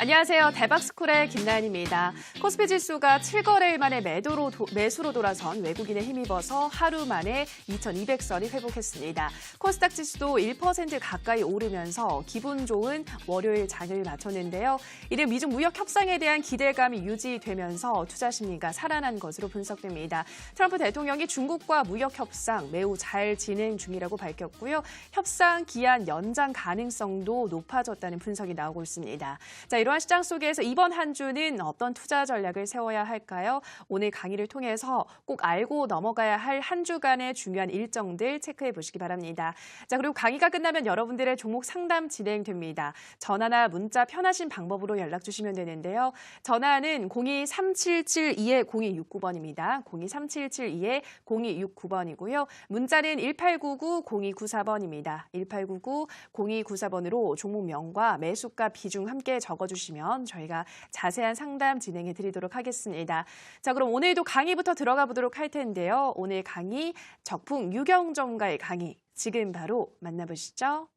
안녕하세요. 대박스쿨의 김나연입니다. 코스피 지수가 7거래일 만에 매수로 돌아선 외국인에 힘입어서 하루 만에 2,200선이 회복했습니다. 코스닥 지수도 1% 가까이 오르면서 기분 좋은 월요일 장을 마쳤는데요. 이를 미중 무역 협상에 대한 기대감이 유지되면서 투자 심리가 살아난 것으로 분석됩니다. 트럼프 대통령이 중국과 무역 협상 매우 잘 진행 중이라고 밝혔고요. 협상 기한 연장 가능성도 높아졌다는 분석이 나오고 있습니다. 자, 이러한 시장 속에서 이번 한 주는 어떤 투자 전략을 세워야 할까요? 오늘 강의를 통해서 꼭 알고 넘어가야 할 한 주간의 중요한 일정들 체크해 보시기 바랍니다. 자, 그리고 강의가 끝나면 여러분들의 종목 상담 진행됩니다. 전화나 문자 편하신 방법으로 연락 주시면 되는데요. 전화는 023772-0269번입니다. 023772-0269번이고요. 문자는 1899-0294번입니다. 1899-0294번으로 종목명과 매수가 비중 함께 적어주시면 저희가 자세한 상담 진행해 드리도록 하겠습니다. 자, 그럼 오늘도 강의부터 들어가 보도록 할 텐데요. 오늘 강의 적풍 유경점과의 강의 지금 바로 만나보시죠.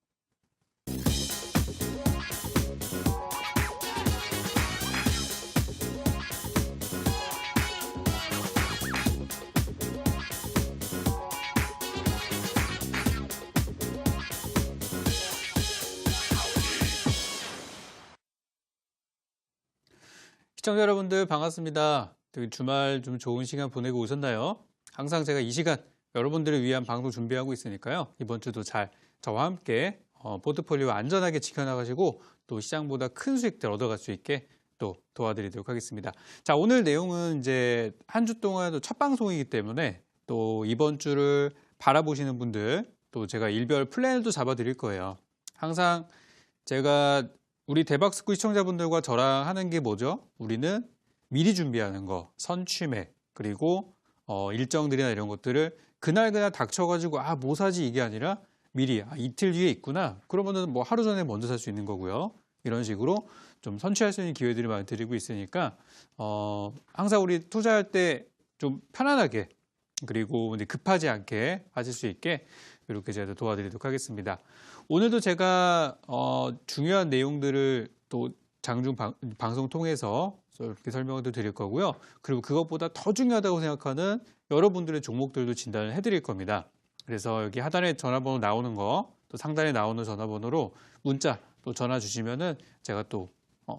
시청자 여러분들 반갑습니다. 주말 좀 좋은 시간 보내고 오셨나요? 항상 제가 이 시간 여러분들을 위한 방송 준비하고 있으니까요. 이번 주도 잘 저와 함께 포트폴리오 안전하게 지켜나가시고 또 시장보다 큰 수익들 얻어갈 수 있게 또 도와드리도록 하겠습니다. 자, 오늘 내용은 이제 한 주 동안도 첫 방송이기 때문에 또 이번 주를 바라보시는 분들 또 제가 일별 플랜을 또 잡아드릴 거예요. 항상 제가 우리 대박스쿨 시청자분들과 저랑 하는 게 뭐죠? 우리는 미리 준비하는 거, 선취매, 그리고 일정들이나 이런 것들을 그날 닥쳐가지고 뭐 사지 이게 아니라 미리 이틀 뒤에 있구나. 그러면은 뭐 하루 전에 먼저 살 수 있는 거고요. 이런 식으로 좀 선취할 수 있는 기회들을 많이 드리고 있으니까 항상 우리 투자할 때 좀 편안하게 그리고 이제 급하지 않게 하실 수 있게 이렇게 제가 도와드리도록 하겠습니다. 오늘도 제가 중요한 내용들을 또 장중 방송 통해서 이렇게 설명을 드릴 거고요. 그리고 그것보다 더 중요하다고 생각하는 여러분들의 종목들도 진단을 해드릴 겁니다. 그래서 여기 하단에 전화번호 나오는 거, 또 상단에 나오는 전화번호로 문자 또 전화 주시면은 제가 또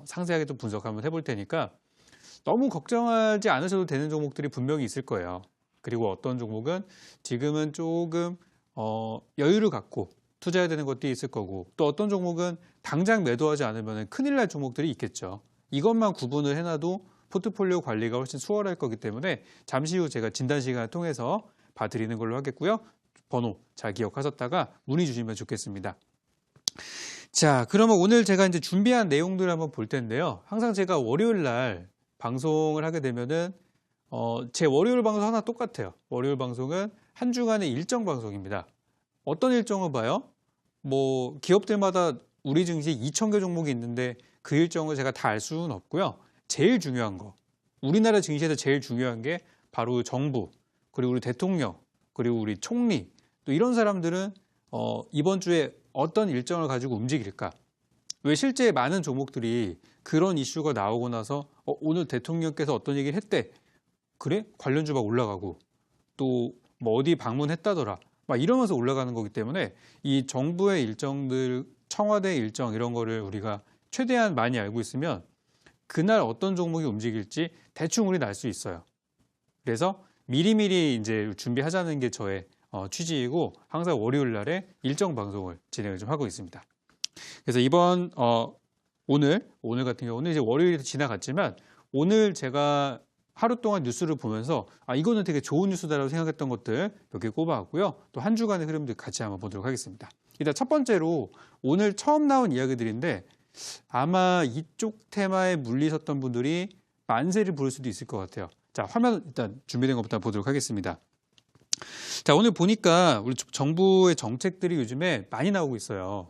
상세하게 또 분석 한번 해볼 테니까 너무 걱정하지 않으셔도 되는 종목들이 분명히 있을 거예요. 그리고 어떤 종목은 지금은 조금 여유를 갖고 투자해야 되는 것도 있을 거고 또 어떤 종목은 당장 매도하지 않으면 큰일 날 종목들이 있겠죠. 이것만 구분을 해놔도 포트폴리오 관리가 훨씬 수월할 거기 때문에 잠시 후 제가 진단 시간을 통해서 봐드리는 걸로 하겠고요. 번호 잘 기억하셨다가 문의 주시면 좋겠습니다. 자, 그러면 오늘 제가 이제 준비한 내용들을 한번 볼 텐데요. 항상 제가 월요일 날 방송을 하게 되면은 제 월요일 방송 하나 똑같아요. 월요일 방송은 한 주간의 일정 방송입니다. 어떤 일정을 봐요? 뭐 기업들마다 우리 증시 2,000개 종목이 있는데 그 일정을 제가 다 알 수는 없고요. 제일 중요한 거, 우리나라 증시에서 제일 중요한 게 바로 정부, 그리고 우리 대통령, 그리고 우리 총리, 또 이런 사람들은 이번 주에 어떤 일정을 가지고 움직일까? 왜 실제 많은 종목들이 그런 이슈가 나오고 나서 오늘 대통령께서 어떤 얘기를 했대. 그래? 관련주 막 올라가고 또 뭐 어디 방문했다더라. 막 이러면서 올라가는 거기 때문에 이 정부의 일정들, 청와대 일정 이런 거를 우리가 최대한 많이 알고 있으면 그날 어떤 종목이 움직일지 대충 우리 알 수 있어요. 그래서 미리미리 이제 준비하자는 게 저의 취지이고 항상 월요일 날에 일정 방송을 진행을 좀 하고 있습니다. 그래서 이번 오늘 같은 경우는 이제 월요일이 지나갔지만 오늘 제가 하루 동안 뉴스를 보면서 이거는 되게 좋은 뉴스다라고 생각했던 것들 몇 개 꼽아왔고요. 또 한 주간의 흐름들 같이 한번 보도록 하겠습니다. 일단 첫 번째로 오늘 처음 나온 이야기들인데 아마 이쪽 테마에 물리셨던 분들이 만세를 부를 수도 있을 것 같아요. 자, 화면 일단 준비된 것부터 보도록 하겠습니다. 자, 오늘 보니까 우리 정부의 정책들이 요즘에 많이 나오고 있어요.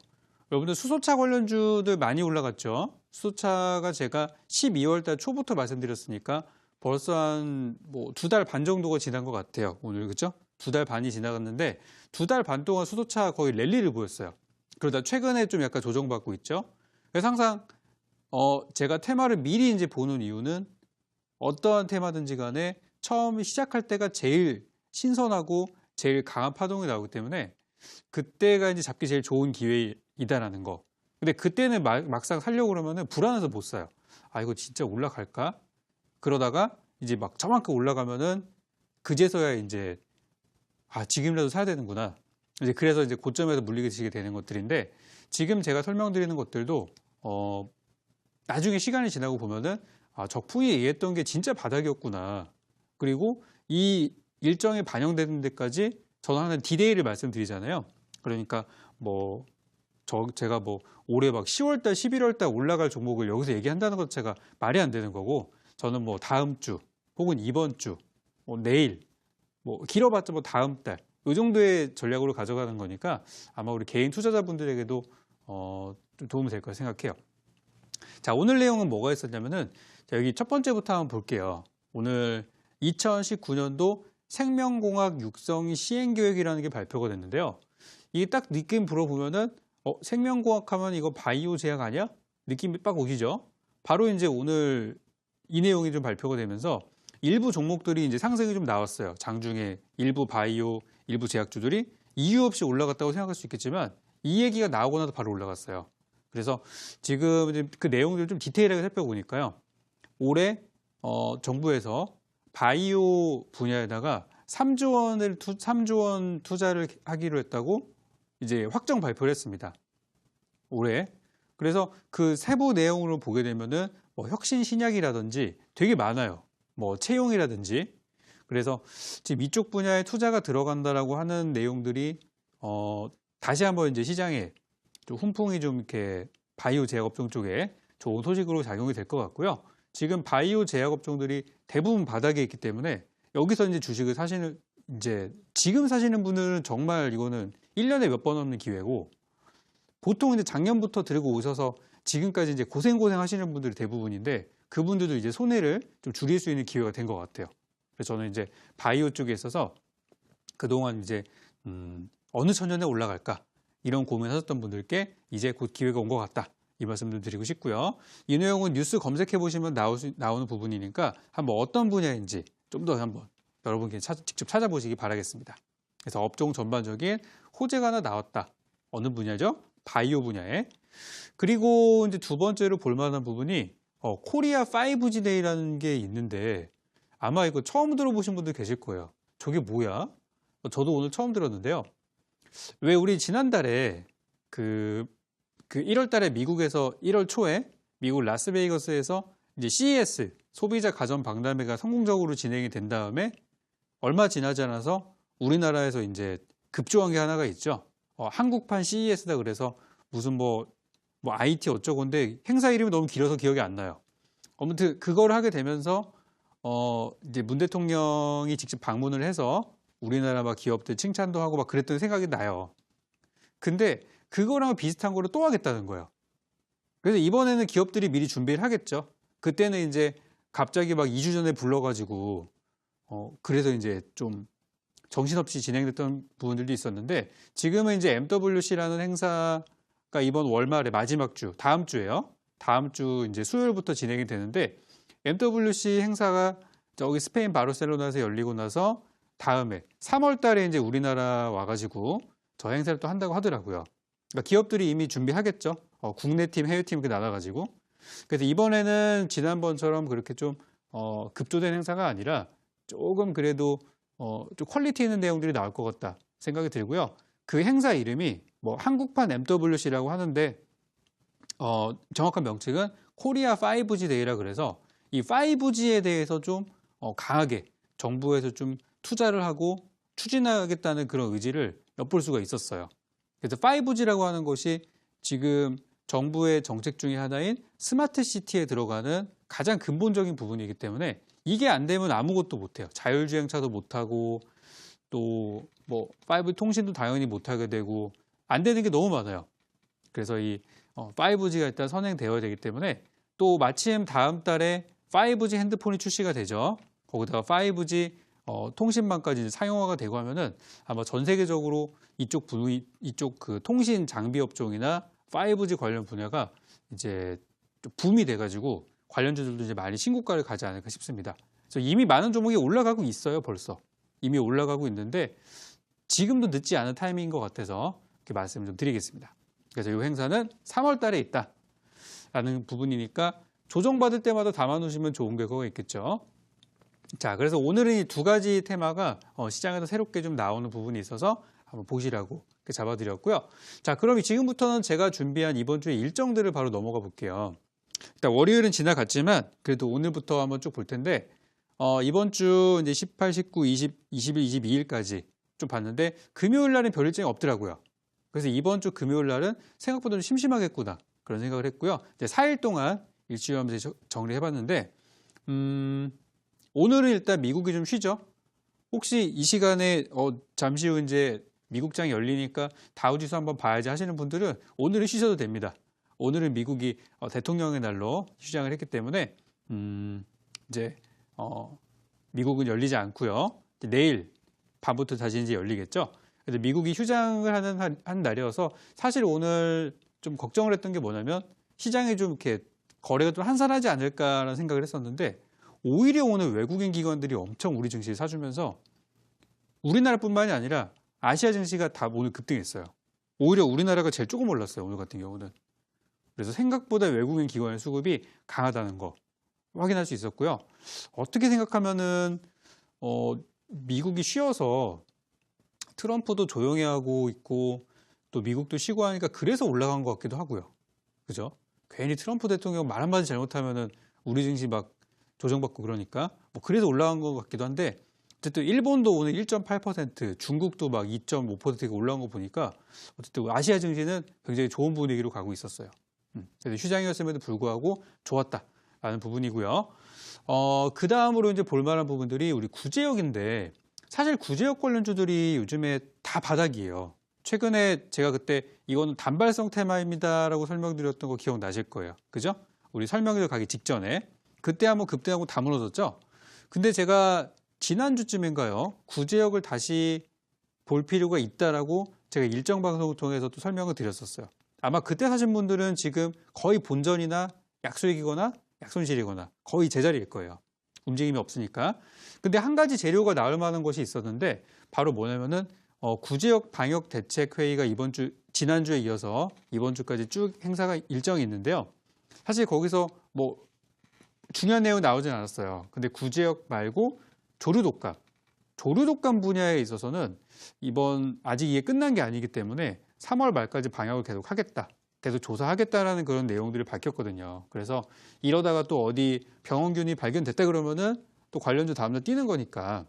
여러분들 수소차 관련주들 많이 올라갔죠. 수소차가 제가 12월 달 초부터 말씀드렸으니까 벌써 한 뭐 2달 반 정도가 지난 것 같아요. 오늘 그렇죠? 2달 반이 지나갔는데 2달 반 동안 수소차 거의 랠리를 보였어요. 그러다 최근에 좀 약간 조정받고 있죠. 그래서 항상 제가 테마를 미리 이제 보는 이유는 어떠한 테마든지 간에 처음 시작할 때가 제일 신선하고 제일 강한 파동이 나오기 때문에 그때가 이제 잡기 제일 좋은 기회이다라는 거. 근데 그때는 막상 살려고 그러면은 불안해서 못 사요. 아, 이거 진짜 올라갈까? 그러다가 이제 막 저만큼 올라가면은 그제서야 이제 지금이라도 사야 되는구나. 이제 그래서 이제 고점에서 물리게 되시게 되는 것들인데 지금 제가 설명드리는 것들도 나중에 시간이 지나고 보면은 적풍이 얘기했던 게 진짜 바닥이었구나. 그리고 이 일정에 반영되는 데까지 저는 항상 디데이를 말씀드리잖아요. 그러니까 제가 올해 막 10월달, 11월달 올라갈 종목을 여기서 얘기한다는 것 자체가 말이 안 되는 거고 저는 다음 주 혹은 이번 주, 내일, 길어봤자 다음 달 이 정도의 전략으로 가져가는 거니까 아마 우리 개인 투자자분들에게도 좀 도움이 될 거라 생각해요. 자, 오늘 내용은 뭐가 있었냐면은 여기 첫 번째부터 한번 볼게요. 오늘 2019년도 생명공학 육성이 시행계획이라는 게 발표가 됐는데요. 이게 딱 느낌 불어보면은 생명공학 하면 이거 바이오 제약 아니야? 느낌이 빡 오시죠? 바로 이제 오늘 이 내용이 좀 발표가 되면서 일부 종목들이 이제 상승이 좀 나왔어요. 장중에 일부 바이오, 일부 제약주들이 이유 없이 올라갔다고 생각할 수 있겠지만 이 얘기가 나오고 나서 바로 올라갔어요. 그래서 지금 이제 그 내용들을 좀 디테일하게 살펴보니까요. 올해 정부에서 바이오 분야에다가 3조 원 투자를 하기로 했다고 이제 확정 발표를 했습니다. 올해. 그래서 그 세부 내용으로 보게 되면은 혁신 신약이라든지 되게 많아요. 채용이라든지. 그래서 지금 이쪽 분야에 투자가 들어간다라고 하는 내용들이 다시 한번 이제 시장에 좀 훈풍이 좀 이렇게 바이오 제약 업종 쪽에 좋은 소식으로 작용이 될 것 같고요. 지금 바이오 제약 업종들이 대부분 바닥에 있기 때문에 여기서 이제 주식을 지금 사시는 분들은 정말 이거는 1년에 몇 번 없는 기회고 보통 이제 작년부터 들고 오셔서 지금까지 이제 고생 하시는 분들이 대부분인데 그분들도 이제 손해를 좀 줄일 수 있는 기회가 된 것 같아요. 그래서 저는 이제 바이오 쪽에 있어서 그동안 이제 어느 천년에 올라갈까 이런 고민하셨던 분들께 이제 곧 기회가 온 것 같다. 이 말씀도 드리고 싶고요. 이 내용은 뉴스 검색해 보시면 나오는 부분이니까 한번 어떤 분야인지 좀 더 한번 여러분께 직접 찾아보시기 바라겠습니다. 그래서 업종 전반적인 호재가 하나 나왔다. 어느 분야죠? 바이오 분야에. 그리고 이제 두 번째로 볼 만한 부분이 코리아 5G 데이라는 게 있는데 아마 이거 처음 들어보신 분들 계실 거예요. 저게 뭐야? 저도 오늘 처음 들었는데요. 왜 우리 지난달에 그 1월 달에 미국에서 1월 초에 미국 라스베이거스에서 이제 CES 소비자 가전 박람회가 성공적으로 진행이 된 다음에 얼마 지나지 않아서 우리나라에서 이제 급조한 게 하나가 있죠. 한국판 CES다 그래서 무슨 IT 어쩌고인데 행사 이름이 너무 길어서 기억이 안 나요. 아무튼 그걸 하게 되면서 이제 문 대통령이 직접 방문을 해서 우리나라 막 기업들 칭찬도 하고 막 그랬던 생각이 나요. 근데 그거랑 비슷한 거를 또 하겠다는 거예요. 그래서 이번에는 기업들이 미리 준비를 하겠죠. 그때는 이제 갑자기 막 2주 전에 불러가지고 그래서 이제 좀 정신없이 진행됐던 부분들도 있었는데 지금은 이제 MWC라는 행사가 이번 월말에 마지막 주, 다음 주예요. 다음 주 이제 수요일부터 진행이 되는데 MWC 행사가 저기 스페인 바르셀로나에서 열리고 나서 다음에 3월 달에 이제 우리나라 와가지고 저 행사를 또 한다고 하더라고요. 그러니까 기업들이 이미 준비하겠죠. 국내 팀, 해외 팀 이렇게 나눠가지고. 그래서 이번에는 지난번처럼 그렇게 좀 급조된 행사가 아니라 조금 그래도 좀 퀄리티 있는 내용들이 나올 것 같다 생각이 들고요. 그 행사 이름이 한국판 MWC라고 하는데 정확한 명칭은 코리아 5G 데이라 그래서 이 5G에 대해서 좀 강하게 정부에서 좀 투자를 하고 추진하겠다는 그런 의지를 엿볼 수가 있었어요. 그래서 5G라고 하는 것이 지금 정부의 정책 중에 하나인 스마트 시티에 들어가는 가장 근본적인 부분이기 때문에 이게 안 되면 아무것도 못해요. 자율주행차도 못하고 또 5G 통신도 당연히 못하게 되고 안 되는 게 너무 많아요. 그래서 이 5G가 일단 선행되어야 되기 때문에 또 마침 다음 달에 5G 핸드폰이 출시가 되죠. 거기다가 5G 통신망까지 이제 상용화가 되고 하면은 아마 전 세계적으로 이쪽 그 통신 장비 업종이나 5G 관련 분야가 이제 좀 붐이 돼가지고 관련주들도 이제 많이 신고가를 가지 않을까 싶습니다. 그래서 이미 많은 종목이 올라가고 있어요, 벌써. 이미 올라가고 있는데 지금도 늦지 않은 타이밍인 것 같아서 이렇게 말씀을 좀 드리겠습니다. 그래서 이 행사는 3월 달에 있다라는 부분이니까 조정받을 때마다 담아놓으시면 좋은 결과가 있겠죠. 자, 그래서 오늘은 이 두 가지 테마가 시장에서 새롭게 좀 나오는 부분이 있어서 한번 보시라고 이렇게 잡아드렸고요. 자, 그럼 지금부터는 제가 준비한 이번 주의 일정들을 바로 넘어가 볼게요. 일단 월요일은 지나갔지만 그래도 오늘부터 한번 쭉 볼 텐데 이번 주 이제 18, 19, 20, 21, 22일까지 좀 봤는데 금요일 날은 별 일정이 없더라고요. 그래서 이번 주 금요일 날은 생각보다 좀 심심하겠구나 그런 생각을 했고요. 이제 4일 동안 일주일하면서 정리해봤는데 오늘은 일단 미국이 좀 쉬죠. 혹시 이 시간에 잠시 후 이제 미국장이 열리니까 다우지수 한번 봐야지 하시는 분들은 오늘은 쉬셔도 됩니다. 오늘은 미국이 대통령의 날로 휴장을 했기 때문에 이제 미국은 열리지 않고요. 내일 밤부터 다시 이제 열리겠죠. 그래서 미국이 휴장을 한 날이어서 사실 오늘 좀 걱정을 했던 게 뭐냐면 시장이 좀 이렇게 거래가 좀 한산하지 않을까라는 생각을 했었는데 오히려 오늘 외국인 기관들이 엄청 우리 증시를 사주면서 우리나라뿐만이 아니라 아시아 증시가 다 오늘 급등했어요. 오히려 우리나라가 제일 조금 올랐어요. 오늘 같은 경우는. 그래서 생각보다 외국인 기관의 수급이 강하다는 거 확인할 수 있었고요. 어떻게 생각하면은 미국이 쉬어서 트럼프도 조용히 하고 있고 또 미국도 쉬고 하니까 그래서 올라간 것 같기도 하고요. 그죠? 괜히 트럼프 대통령 말 한마디 잘못하면은 우리 증시 막 조정받고 그러니까 뭐 그래서 올라간 것 같기도 한데 어쨌든 일본도 오늘 1.8%, 중국도 막 2.5%가 올라온 거 보니까 어쨌든 아시아 증시는 굉장히 좋은 분위기로 가고 있었어요. 그래서 휴장이었음에도 불구하고 좋았다라는 부분이고요. 그 다음으로 이제 볼만한 부분들이 우리 구제역인데 사실 구제역 관련주들이 요즘에 다 바닥이에요. 최근에 제가 그때 이거는 단발성 테마입니다라고 설명드렸던 거 기억나실 거예요. 그죠? 우리 설명회를 가기 직전에 그때 한번 급등하고 다 무너졌죠. 근데 제가 지난주쯤인가요? 구제역을 다시 볼 필요가 있다라고 제가 일정 방송을 통해서 또 설명을 드렸었어요. 아마 그때 사신 분들은 지금 거의 본전이나 약수익이거나 약손실이거나 거의 제자리일 거예요. 움직임이 없으니까. 근데 한 가지 재료가 나올 만한 것이 있었는데 바로 뭐냐면은 구제역 방역 대책 회의가 지난주에 이어서 이번 주까지 쭉 행사가 일정이 있는데요. 사실 거기서 뭐 중요한 내용 나오진 않았어요. 근데 구제역 말고 조류독감 분야에 있어서는 아직 이게 끝난 게 아니기 때문에 3월 말까지 방역을 계속 하겠다. 계속 조사하겠다라는 그런 내용들이 밝혔거든요. 그래서 이러다가 또 어디 병원균이 발견됐다 그러면은 또 관련주 다음날 뛰는 거니까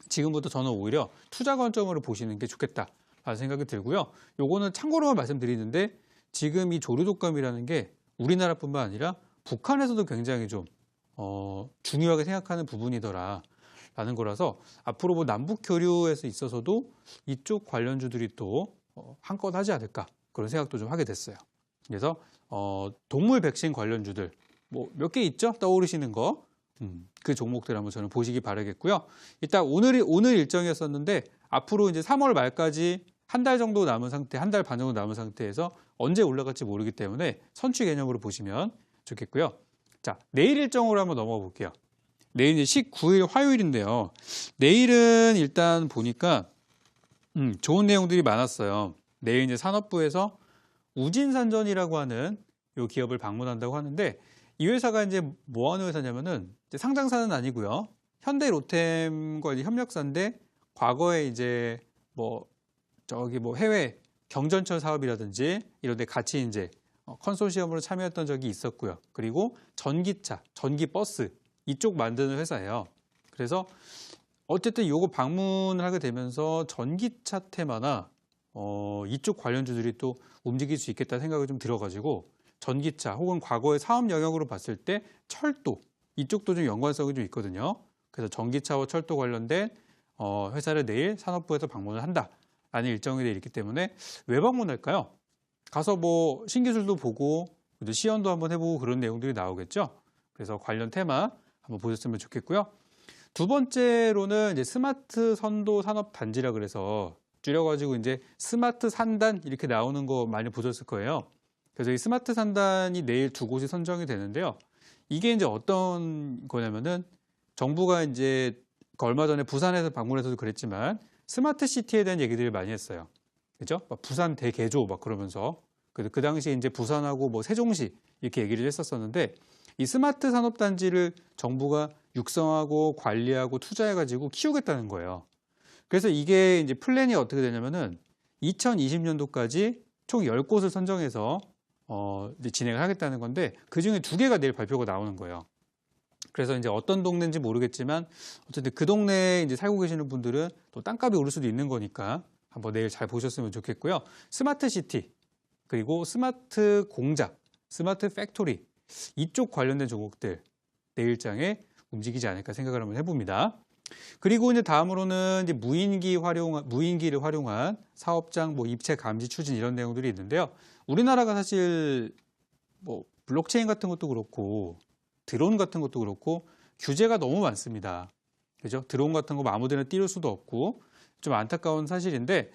지금부터 저는 오히려 투자 관점으로 보시는 게 좋겠다라는 생각이 들고요. 요거는 참고로만 말씀드리는데 지금 이 조류독감이라는 게 우리나라뿐만 아니라 북한에서도 굉장히 좀 중요하게 생각하는 부분이더라라는 거라서 앞으로 뭐 남북 교류에서 있어서도 이쪽 관련주들이 또 한껏 하지 않을까 그런 생각도 좀 하게 됐어요. 그래서 동물 백신 관련주들 뭐 몇 개 있죠? 떠오르시는 거. 그 종목들 한번 저는 보시기 바라겠고요. 일단 오늘 일정이었었는데 앞으로 이제 3월 말까지 한 달 정도 남은 상태, 한 달 반 정도 남은 상태에서 언제 올라갈지 모르기 때문에 선취 개념으로 보시면 좋겠고요. 자, 내일 일정으로 한번 넘어가 볼게요. 내일 이제 19일 화요일인데요. 내일은 일단 보니까 좋은 내용들이 많았어요. 내일 이제 산업부에서 우진산전이라고 하는 이 기업을 방문한다고 하는데 이 회사가 이제 뭐 하는 회사냐면은 이제 상장사는 아니고요. 현대 로템과 이제 협력사인데 과거에 이제 뭐 해외 경전철 사업이라든지 이런 데 같이 이제 컨소시엄으로 참여했던 적이 있었고요. 그리고 전기차, 전기버스 이쪽 만드는 회사예요. 그래서 어쨌든 요거 방문을 하게 되면서 전기차 테마나 이쪽 관련주들이 또 움직일 수 있겠다는 생각이 좀 들어가지고 전기차 혹은 과거의 사업 영역으로 봤을 때 철도 이쪽도 좀 연관성이 좀 있거든요. 그래서 전기차와 철도 관련된 회사를 내일 산업부에서 방문을 한다라는 일정이 되어 있기 때문에 왜 방문할까요? 가서 뭐 신기술도 보고 시연도 한번 해보고 그런 내용들이 나오겠죠. 그래서 관련 테마 한번 보셨으면 좋겠고요. 두 번째로는 이제 스마트 선도 산업 단지라 그래서 줄여가지고 이제 스마트 산단 이렇게 나오는 거 많이 보셨을 거예요. 그래서 이 스마트 산단이 내일 두 곳이 선정이 되는데요. 이게 이제 어떤 거냐면은 정부가 이제 얼마 전에 부산에서 방문해서도 그랬지만 스마트 시티에 대한 얘기들을 많이 했어요. 그죠? 막 부산 대개조 막 그러면서 그 당시에 이제 부산하고 뭐 세종시 이렇게 얘기를 했었었는데 이 스마트 산업단지를 정부가 육성하고 관리하고 투자해가지고 키우겠다는 거예요. 그래서 이게 이제 플랜이 어떻게 되냐면은 2020년도까지 총 10곳을 선정해서 이제 진행을 하겠다는 건데 그중에 2개가 내일 발표가 나오는 거예요. 그래서 이제 어떤 동네인지 모르겠지만 어쨌든 그 동네에 이제 살고 계시는 분들은 또 땅값이 오를 수도 있는 거니까 한번 내일 잘 보셨으면 좋겠고요. 스마트 시티, 그리고 스마트 공장, 스마트 팩토리 이쪽 관련된 종목들 내일장에 움직이지 않을까 생각을 한번 해봅니다. 그리고 이제 다음으로는 이제 무인기를 활용한 사업장 뭐 입체 감지 추진 이런 내용들이 있는데요. 우리나라가 사실 뭐 블록체인 같은 것도 그렇고 드론 같은 것도 그렇고 규제가 너무 많습니다. 그죠? 드론 같은 거 아무데나 띄울 수도 없고 좀 안타까운 사실인데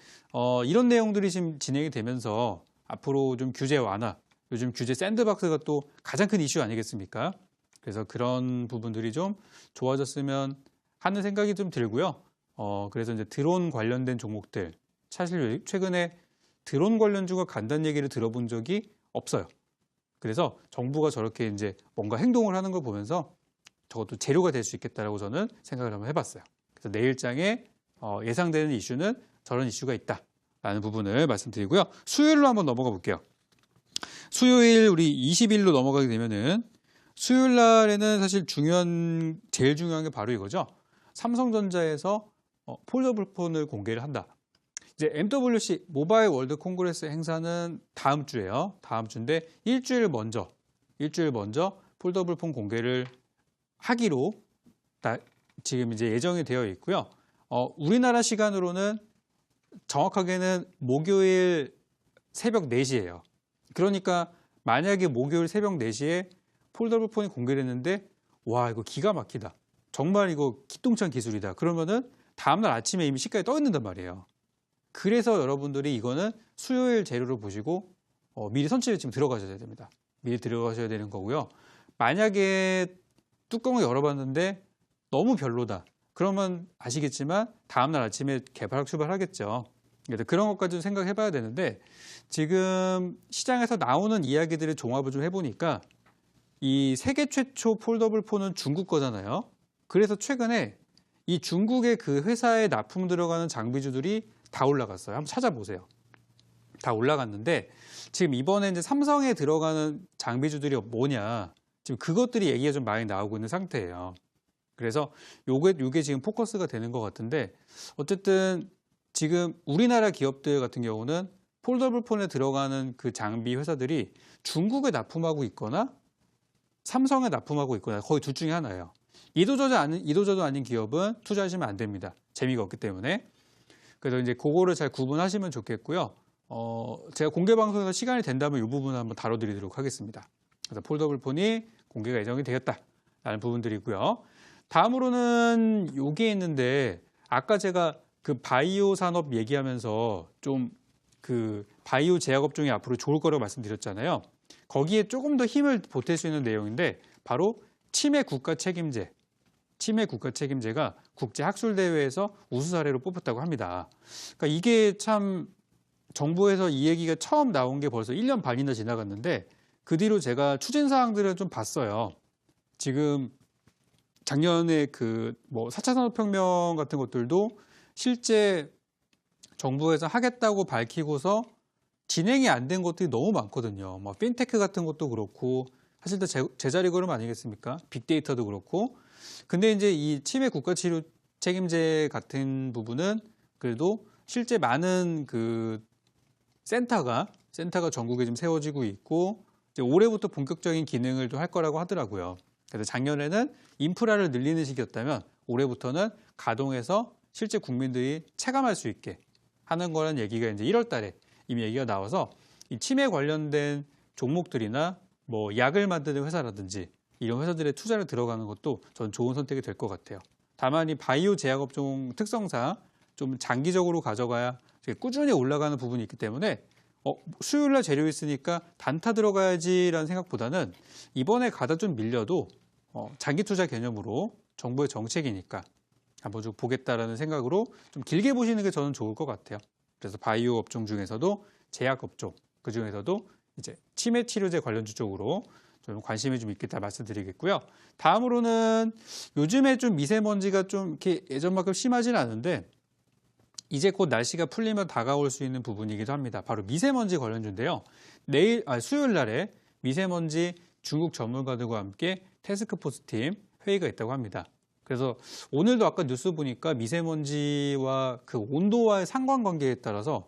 이런 내용들이 지금 진행이 되면서 앞으로 좀 규제 완화, 요즘 규제 샌드박스가 또 가장 큰 이슈 아니겠습니까? 그래서 그런 부분들이 좀 좋아졌으면 하는 생각이 좀 들고요. 그래서 이제 드론 관련된 종목들, 사실 최근에 드론 관련주가 간다는 얘기를 들어본 적이 없어요. 그래서 정부가 저렇게 이제 뭔가 행동을 하는 걸 보면서 저것도 재료가 될 수 있겠다라고 저는 생각을 한번 해봤어요. 그래서 내일장에 예상되는 이슈는 저런 이슈가 있다라는 부분을 말씀드리고요. 수요일로 한번 넘어가 볼게요. 수요일 우리 20일로 넘어가게 되면은 수요일 날에는 사실 제일 중요한 게 바로 이거죠. 삼성전자에서 폴더블 폰을 공개를 한다. 이제 MWC 모바일 월드 콩그레스 행사는 다음 주예요. 다음 주인데 일주일 먼저 폴더블 폰 공개를 하기로 지금 이제 예정이 되어 있고요. 우리나라 시간으로는 정확하게는 목요일 새벽 4시예요. 그러니까 만약에 목요일 새벽 4시에 폴더블 폰이 공개를 했는데 와 이거 기가 막히다. 정말 이거 기똥찬 기술이다. 그러면은 다음날 아침에 이미 시가에 떠 있는단 말이에요. 그래서 여러분들이 이거는 수요일 재료로 보시고 미리 선취를 지금 들어가셔야 됩니다. 미리 들어가셔야 되는 거고요. 만약에 뚜껑을 열어봤는데 너무 별로다. 그러면 아시겠지만 다음날 아침에 개발 출발하겠죠. 그래서 그런 것까지 생각해 봐야 되는데 지금 시장에서 나오는 이야기들의 종합을 좀 해보니까 이 세계 최초 폴더블 폰은 중국 거잖아요. 그래서 최근에 이 중국의 그 회사에 납품 들어가는 장비주들이 다 올라갔어요. 한번 찾아보세요. 다 올라갔는데 지금 이번에 이제 삼성에 들어가는 장비주들이 뭐냐. 지금 그것들이 얘기가 좀 많이 나오고 있는 상태예요. 그래서 요게 지금 포커스가 되는 것 같은데 어쨌든 지금 우리나라 기업들 같은 경우는 폴더블 폰에 들어가는 그 장비 회사들이 중국에 납품하고 있거나 삼성에 납품하고 있거나 거의 둘 중에 하나예요. 이도저도 아닌 기업은 투자하시면 안 됩니다. 재미가 없기 때문에. 그래서 이제 그거를 잘 구분하시면 좋겠고요. 제가 공개 방송에서 시간이 된다면 이 부분을 한번 다뤄드리도록 하겠습니다. 그래서 폴더블 폰이 공개가 예정이 되었다라는 부분들이고요. 다음으로는 요게 있는데 아까 제가 그 바이오 산업 얘기하면서 좀 그 바이오 제약업종이 앞으로 좋을 거라고 말씀드렸잖아요. 거기에 조금 더 힘을 보탤 수 있는 내용인데 바로 치매 국가 책임제가 국제 학술 대회에서 우수 사례로 뽑혔다고 합니다. 그러니까 이게 참 정부에서 이 얘기가 처음 나온 게 벌써 1년 반이나 지나갔는데 그 뒤로 제가 추진 사항들을 좀 봤어요. 지금 작년에 그 뭐 4차 산업혁명 같은 것들도 실제 정부에서 하겠다고 밝히고서 진행이 안 된 것들이 너무 많거든요. 뭐 핀테크 같은 것도 그렇고 사실 다 제자리 걸음 아니겠습니까? 빅데이터도 그렇고. 근데 이제 이 치매 국가치료 책임제 같은 부분은 그래도 실제 많은 그 센터가 전국에 지금 세워지고 있고 이제 올해부터 본격적인 기능을 좀 할 거라고 하더라고요. 그래서 작년에는 인프라를 늘리는 시기였다면 올해부터는 가동해서 실제 국민들이 체감할 수 있게 하는 거라는 얘기가 이제 1월 달에 이미 얘기가 나와서 이 치매 관련된 종목들이나 뭐 약을 만드는 회사라든지 이런 회사들의 투자를 들어가는 것도 저는 좋은 선택이 될 것 같아요. 다만 이 바이오 제약업종 특성상 좀 장기적으로 가져가야 꾸준히 올라가는 부분이 있기 때문에 수요일 날 재료 있으니까 단타 들어가야지라는 생각보다는 이번에 가다 좀 밀려도 장기 투자 개념으로 정부의 정책이니까 한번 좀 보겠다라는 생각으로 좀 길게 보시는 게 저는 좋을 것 같아요. 그래서 바이오 업종 중에서도 제약 업종, 그 중에서도 이제 치매 치료제 관련주 쪽으로 좀 관심이 좀 있겠다 말씀드리겠고요. 다음으로는 요즘에 좀 미세먼지가 좀 이렇게 예전만큼 심하지는 않은데 이제 곧 날씨가 풀리면 다가올 수 있는 부분이기도 합니다. 바로 미세먼지 관련주인데요. 수요일 날에 미세먼지 중국 전문가들과 함께 태스크포스 팀 회의가 있다고 합니다. 그래서 오늘도 아까 뉴스 보니까 미세먼지와 그 온도와의 상관관계에 따라서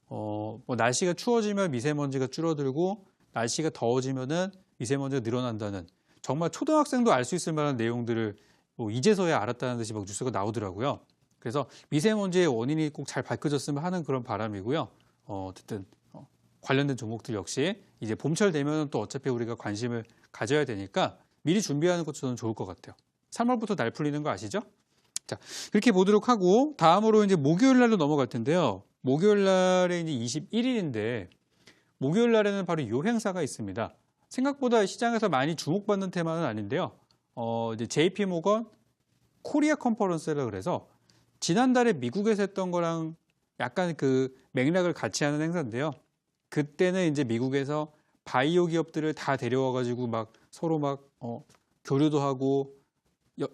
뭐 날씨가 추워지면 미세먼지가 줄어들고 날씨가 더워지면은 미세먼지가 늘어난다는 정말 초등학생도 알 수 있을 만한 내용들을 뭐 이제서야 알았다는 듯이 막 뉴스가 나오더라고요. 그래서 미세먼지의 원인이 꼭 잘 밝혀졌으면 하는 그런 바람이고요. 어쨌든 관련된 종목들 역시 이제 봄철 되면 또 어차피 우리가 관심을 가져야 되니까 미리 준비하는 것도 저는 좋을 것 같아요. 3월부터 날 풀리는 거 아시죠? 자, 그렇게 보도록 하고 다음으로 이제 목요일 날로 넘어갈 텐데요. 목요일 날에 이제 21일인데 목요일 날에는 바로 이 행사가 있습니다. 생각보다 시장에서 많이 주목받는 테마는 아닌데요. 이제 JP 모건 코리아 컨퍼런스라 그래서 지난달에 미국에서 했던 거랑 약간 그 맥락을 같이 하는 행사인데요. 그때는 이제 미국에서 바이오 기업들을 다 데려와가지고 막 서로 막 교류도 하고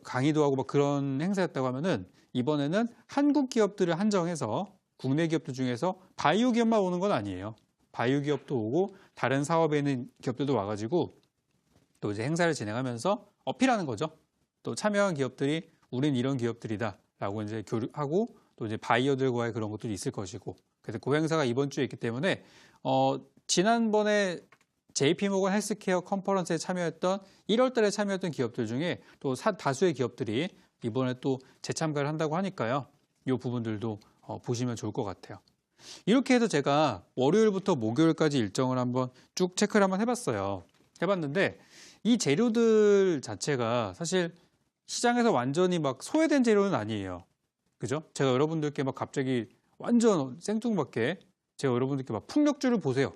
강의도 하고 막 그런 행사였다고 하면은 이번에는 한국 기업들을 한정해서 국내 기업들 중에서 바이오 기업만 오는 건 아니에요. 바이오 기업도 오고 다른 사업에 있는 기업들도 와가지고 또 이제 행사를 진행하면서 어필하는 거죠. 또 참여한 기업들이 우린 이런 기업들이다라고 이제 교류하고 또 이제 바이어들과의 그런 것들이 있을 것이고 그래서 그 행사가 이번 주에 있기 때문에 지난번에 JP모건 헬스케어 컨퍼런스에 참여했던 1월 달에 참여했던 기업들 중에 또 다수의 기업들이 이번에 또 재참가를 한다고 하니까요. 이 부분들도 보시면 좋을 것 같아요. 이렇게 해서 제가 월요일부터 목요일까지 일정을 한번 쭉 체크를 한번 해봤어요. 해봤는데 이 재료들 자체가 사실 시장에서 완전히 막 소외된 재료는 아니에요. 그죠? 제가 여러분들께 막 갑자기 완전 생뚱맞게 제가 여러분들께 막 풍력주를 보세요.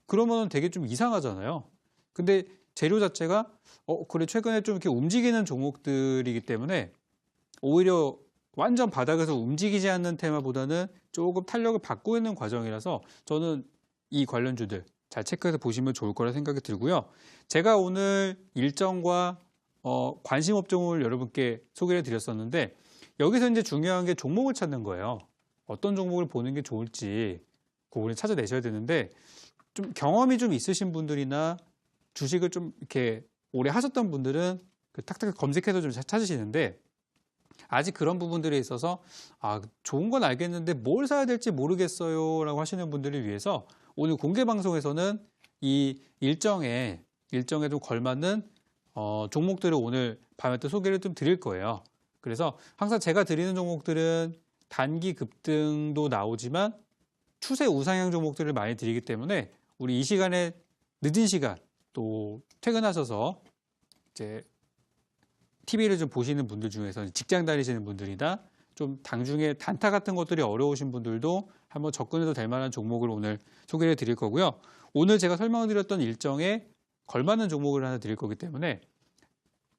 그러면 되게 좀 이상하잖아요. 근데 재료 자체가 그래 최근에 좀 이렇게 움직이는 종목들이기 때문에 오히려 완전 바닥에서 움직이지 않는 테마보다는 조금 탄력을 받고 있는 과정이라서 저는 이 관련주들 잘 체크해서 보시면 좋을 거라 생각이 들고요. 제가 오늘 일정과 관심 업종을 여러분께 소개를 드렸었는데 여기서 이제 중요한 게 종목을 찾는 거예요. 어떤 종목을 보는 게 좋을지 그걸 찾아내셔야 되는데 좀 경험이 좀 있으신 분들이나 주식을 좀 이렇게 오래 하셨던 분들은 그 탁탁 검색해서 좀 찾으시는데 아직 그런 부분들에 있어서 좋은 건 알겠는데 뭘 사야 될지 모르겠어요 라고 하시는 분들을 위해서 오늘 공개 방송에서는 이 일정에 좀 걸맞는 종목들을 오늘 밤에 또 소개를 좀 드릴 거예요. 그래서 항상 제가 드리는 종목들은 단기 급등도 나오지만 추세 우상향 종목들을 많이 드리기 때문에 우리 이 시간에 늦은 시간 또 퇴근하셔서 이제 TV를 좀 보시는 분들 중에서 직장 다니시는 분들이나 좀 당중에 단타 같은 것들이 어려우신 분들도 한번 접근해도 될 만한 종목을 오늘 소개를 드릴 거고요. 오늘 제가 설명을 드렸던 일정에 걸맞는 종목을 하나 드릴 거기 때문에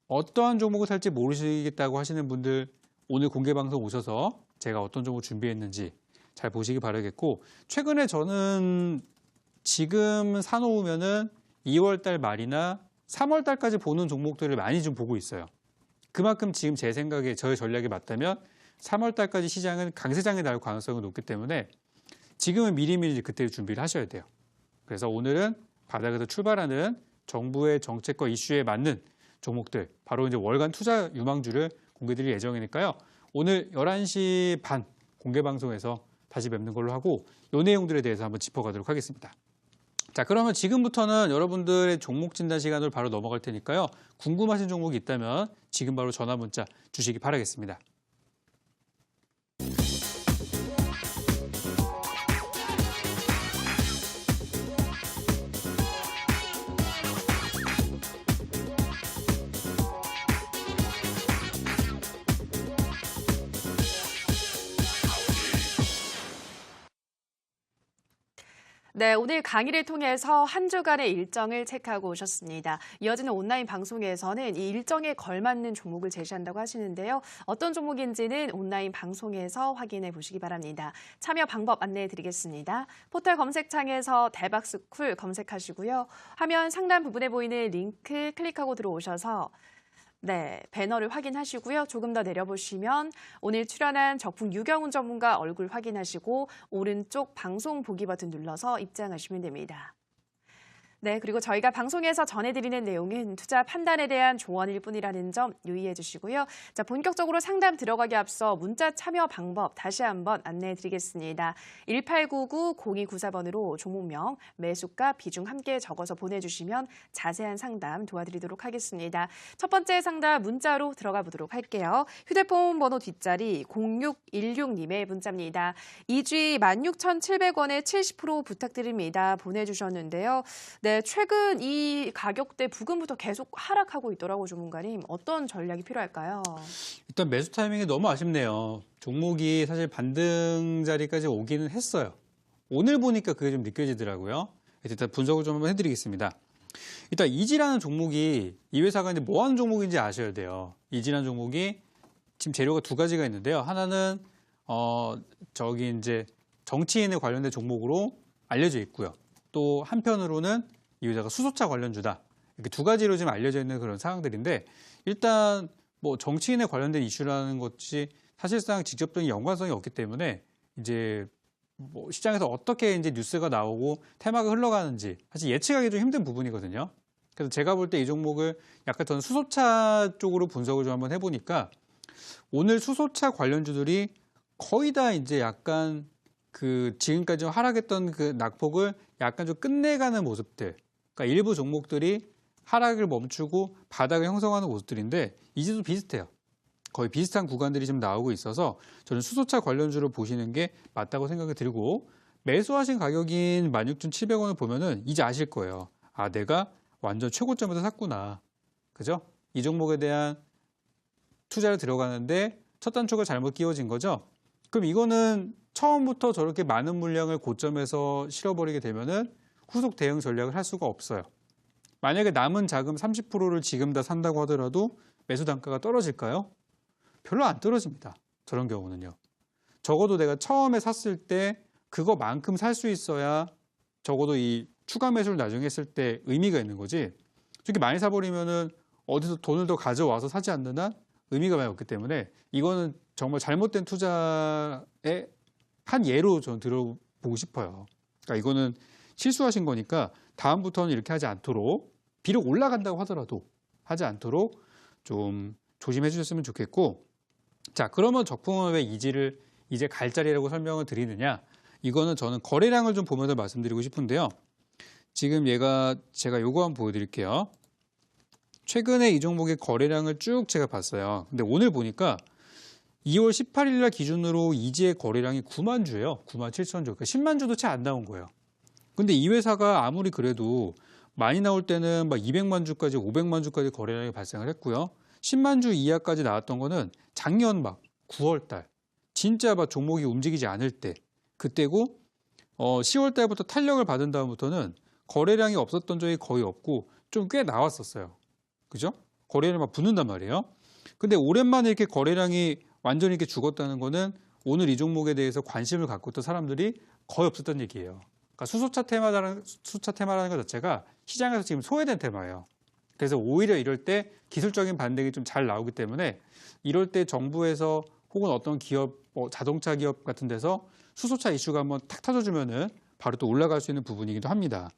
어떠한 종목을 살지 모르시겠다고 하시는 분들 오늘 공개 방송 오셔서 제가 어떤 종목 준비했는지 잘 보시기 바라겠고 최근에 저는 지금 사놓으면은 2월 달 말이나 3월 달까지 보는 종목들을 많이 좀 보고 있어요. 그만큼 지금 제 생각에 저의 전략이 맞다면 3월 달까지 시장은 강세장이 나올 가능성이 높기 때문에 지금은 미리미리 그때 준비를 하셔야 돼요. 그래서 오늘은 바닥에서 출발하는 정부의 정책과 이슈에 맞는 종목들, 바로 이제 월간 투자 유망주를 공개드릴 예정이니까요. 오늘 11시 반 공개 방송에서 다시 뵙는 걸로 하고 이 내용들에 대해서 한번 짚어가도록 하겠습니다. 자, 그러면 지금부터는 여러분들의 종목 진단 시간으로 바로 넘어갈 테니까요. 궁금하신 종목이 있다면 지금 바로 전화 문자 주시기 바라겠습니다. 네, 오늘 강의를 통해서 한 주간의 일정을 체크하고 오셨습니다. 이어지는 온라인 방송에서는 이 일정에 걸맞는 종목을 제시한다고 하시는데요. 어떤 종목인지는 온라인 방송에서 확인해 보시기 바랍니다. 참여 방법 안내해 드리겠습니다. 포털 검색창에서 대박스쿨 검색하시고요. 화면 상단 부분에 보이는 링크 클릭하고 들어오셔서 네, 배너를 확인하시고요. 조금 더 내려보시면 오늘 출연한 적풍 유경훈 전문가 얼굴 확인하시고 오른쪽 방송 보기 버튼 눌러서 입장하시면 됩니다. 네, 그리고 저희가 방송에서 전해드리는 내용은 투자 판단에 대한 조언일 뿐이라는 점 유의해 주시고요. 자, 본격적으로 상담 들어가기 앞서 문자 참여 방법 다시 한번 안내해 드리겠습니다. 1899-0294번으로 종목명, 매수가, 비중 함께 적어서 보내주시면 자세한 상담 도와드리도록 하겠습니다. 첫 번째 상담 문자로 들어가 보도록 할게요. 휴대폰 번호 뒷자리 0616님의 문자입니다. 이주희 16,700원에 70% 부탁드립니다. 보내주셨는데요. 네, 최근 이 가격대 부근부터 계속 하락하고 있더라고요, 전문가님. 어떤 전략이 필요할까요? 일단 매수 타이밍이 너무 아쉽네요. 종목이 사실 반등 자리까지 오기는 했어요. 오늘 보니까 그게 좀 느껴지더라고요. 일단 분석을 좀 한번 해드리겠습니다. 일단 이지라는 종목이 이 회사가 이제 뭐 하는 종목인지 아셔야 돼요. 이지라는 종목이 지금 재료가 두 가지가 있는데요. 하나는 저기 이제 정치인에 관련된 종목으로 알려져 있고요. 또 한편으로는 이 회사가 수소차 관련주다. 이렇게 두 가지로 지금 알려져 있는 그런 상황들인데 일단 뭐 정치인에 관련된 이슈라는 것이 사실상 직접적인 연관성이 없기 때문에 이제 뭐 시장에서 어떻게 이제 뉴스가 나오고 테마가 흘러가는지 사실 예측하기 좀 힘든 부분이거든요. 그래서 제가 볼 때 이 종목을 약간 저는 수소차 쪽으로 분석을 좀 한번 해보니까 오늘 수소차 관련주들이 거의 다 이제 약간 그 지금까지 하락했던 그 낙폭을 약간 좀 끝내가는 모습들. 그러니까 일부 종목들이 하락을 멈추고 바닥을 형성하는 모습들인데 이제도 비슷해요. 거의 비슷한 구간들이 좀 나오고 있어서 저는 수소차 관련주로 보시는 게 맞다고 생각이 들고 매수하신 가격인 16,700원을 보면은 이제 아실 거예요. 아, 내가 완전 최고점에서 샀구나. 그죠? 이 종목에 대한 투자를 들어가는데 첫 단초가 잘못 끼워진 거죠. 그럼 이거는 처음부터 저렇게 많은 물량을 고점에서 실어버리게 되면은 후속 대응 전략을 할 수가 없어요. 만약에 남은 자금 30%를 지금 다 산다고 하더라도 매수 단가가 떨어질까요? 별로 안 떨어집니다. 저런 경우는요. 적어도 내가 처음에 샀을 때 그거만큼 살 수 있어야 적어도 이 추가 매수를 나중에 했을 때 의미가 있는 거지. 저렇게 많이 사버리면은 어디서 돈을 더 가져와서 사지 않는 한 의미가 많이 없기 때문에 이거는 정말 잘못된 투자의 한 예로 저는 들어보고 싶어요. 그러니까 이거는 실수하신 거니까 다음부터는 이렇게 하지 않도록 비록 올라간다고 하더라도 하지 않도록 좀 조심해 주셨으면 좋겠고 자 그러면 적풍은 왜 이지를 이제 갈 자리라고 설명을 드리느냐 이거는 저는 거래량을 좀 보면서 말씀드리고 싶은데요. 지금 제가 요거 한번 보여드릴게요. 최근에 이 종목의 거래량을 쭉 제가 봤어요. 근데 오늘 보니까 2월 18일 날 기준으로 이지의 거래량이 9만 주예요. 9만 7천 주. 그러니까 10만 주도 채 안 나온 거예요. 근데 이 회사가 아무리 그래도 많이 나올 때는 막 200만 주까지 500만 주까지 거래량이 발생을 했고요. 10만 주 이하까지 나왔던 거는 작년 막 9월 달. 진짜 막 종목이 움직이지 않을 때. 그때고 10월 달부터 탄력을 받은 다음부터는 거래량이 없었던 적이 거의 없고 좀 꽤 나왔었어요. 그죠? 거래량이 막 붙는단 말이에요. 근데 오랜만에 이렇게 거래량이 완전히 이렇게 죽었다는 거는 오늘 이 종목에 대해서 관심을 갖고 있던 사람들이 거의 없었던 얘기예요. 그러니까 수소차 테마라는 것 자체가 시장에서 지금 소외된 테마예요. 그래서 오히려 이럴 때 기술적인 반등이 좀 잘 나오기 때문에 이럴 때 정부에서 혹은 어떤 기업, 자동차 기업 같은 데서 수소차 이슈가 한번 탁 터져주면은 바로 또 올라갈 수 있는 부분이기도 합니다.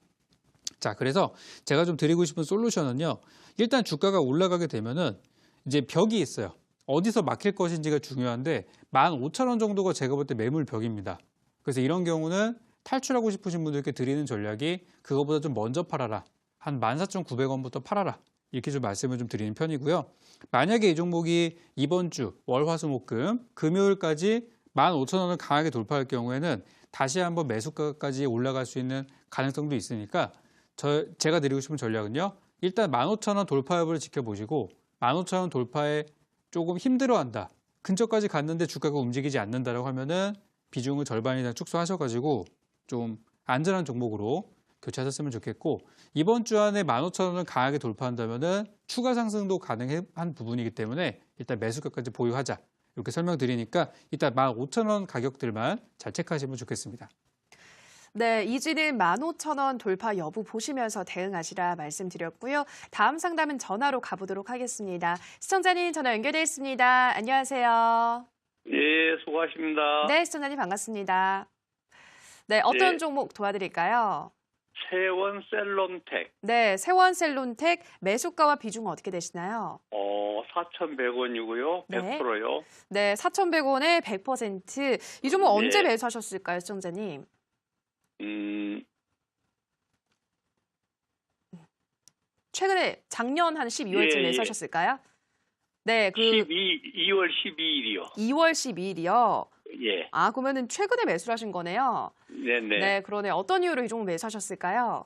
자, 그래서 제가 좀 드리고 싶은 솔루션은요. 일단 주가가 올라가게 되면은 이제 벽이 있어요. 어디서 막힐 것인지가 중요한데 15,000원 정도가 제가 볼 때 매물 벽입니다. 그래서 이런 경우는 탈출하고 싶으신 분들께 드리는 전략이 그거보다 좀 먼저 팔아라. 한 14,900원부터 팔아라. 이렇게 좀 말씀을 좀 드리는 편이고요. 만약에 이 종목이 이번 주 월화수목금 금요일까지 15,000원을 강하게 돌파할 경우에는 다시 한번 매수가까지 올라갈 수 있는 가능성도 있으니까 제가 드리고 싶은 전략은요. 일단 15,000원 돌파 여부를 지켜보시고 15,000원 돌파에 조금 힘들어한다. 근처까지 갔는데 주가가 움직이지 않는다라고 하면은 비중을 절반 이상 축소하셔가지고 좀 안전한 종목으로 교체하셨으면 좋겠고 이번 주 안에 15,000원을 강하게 돌파한다면은 추가 상승도 가능한 부분이기 때문에 일단 매수가까지 보유하자. 이렇게 설명드리니까 이따 15,000원 가격들만 잘 체크하시면 좋겠습니다. 네, 이지는 15,000원 돌파 여부 보시면서 대응하시라 말씀드렸고요. 다음 상담은 전화로 가보도록 하겠습니다. 시청자님 전화 연결되어 있습니다. 안녕하세요. 예, 수고하십니다. 네, 시청자님 반갑습니다. 네, 어떤 네. 종목 도와드릴까요? 세원셀론텍, 네, 세원셀론텍 매수가와 비중은 어떻게 되시나요? 4,100원이고요. 네. 100%요. 네, 4,100원에 100%. 이 종목 언제 네. 매수하셨을까요, 시청자님? 최근에 작년 한 12월쯤 예, 예. 매수하셨을까요? 네, 2월 12일이요. 2월 12일이요. 예. 아, 그러면은 최근에 매수를 하신 거네요. 네네. 네, 그러네. 어떤 이유로 이 종목 매수하셨을까요?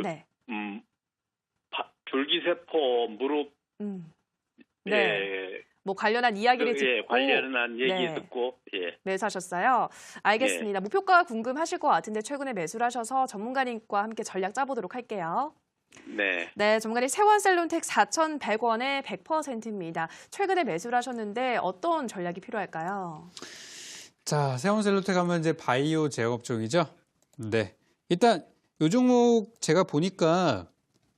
네. 줄기세포 무릎, 음. 네. 예. 뭐 관련한 이야기를 듣고 예, 관련한 얘기 네. 듣고, 예. 매수하셨어요. 알겠습니다. 목표가 궁금하실 것 같은데 최근에 매수를 하셔서 전문가님과 함께 전략 짜보도록 할게요. 네. 네, 전문가님 세원셀론텍 4,100원에 100%입니다. 최근에 매수를 하셨는데 어떤 전략이 필요할까요? 자, 세원셀로텍 하면 이제 바이오 제약업종이죠. 네. 일단 이 종목 제가 보니까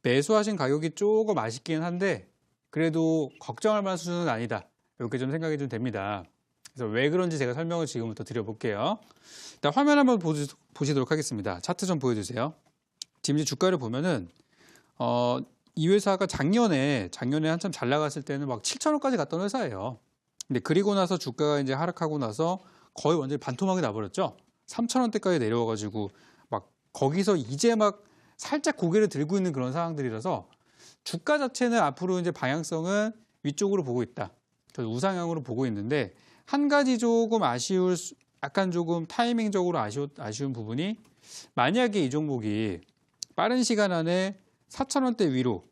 매수하신 가격이 조금 아쉽긴 한데 그래도 걱정할 만한 수준은 아니다. 이렇게 좀 생각이 좀 됩니다. 그래서 왜 그런지 제가 설명을 지금부터 드려볼게요. 일단 화면 한번 보시도록 하겠습니다. 차트 좀 보여주세요. 지금 이제 주가를 보면은 이 회사가 작년에 한참 잘 나갔을 때는 막 7,000원까지 갔던 회사예요. 근데 그리고 나서 주가가 이제 하락하고 나서 거의 완전히 반토막이 나버렸죠. 3,000원대까지 내려와가지고 막 거기서 이제 막 살짝 고개를 들고 있는 그런 상황들이라서 주가 자체는 앞으로 이제 방향성은 위쪽으로 보고 있다. 저는 우상향으로 보고 있는데 한 가지 조금 약간 조금 타이밍적으로 아쉬운 부분이 만약에 이 종목이 빠른 시간 안에 4,000원대 위로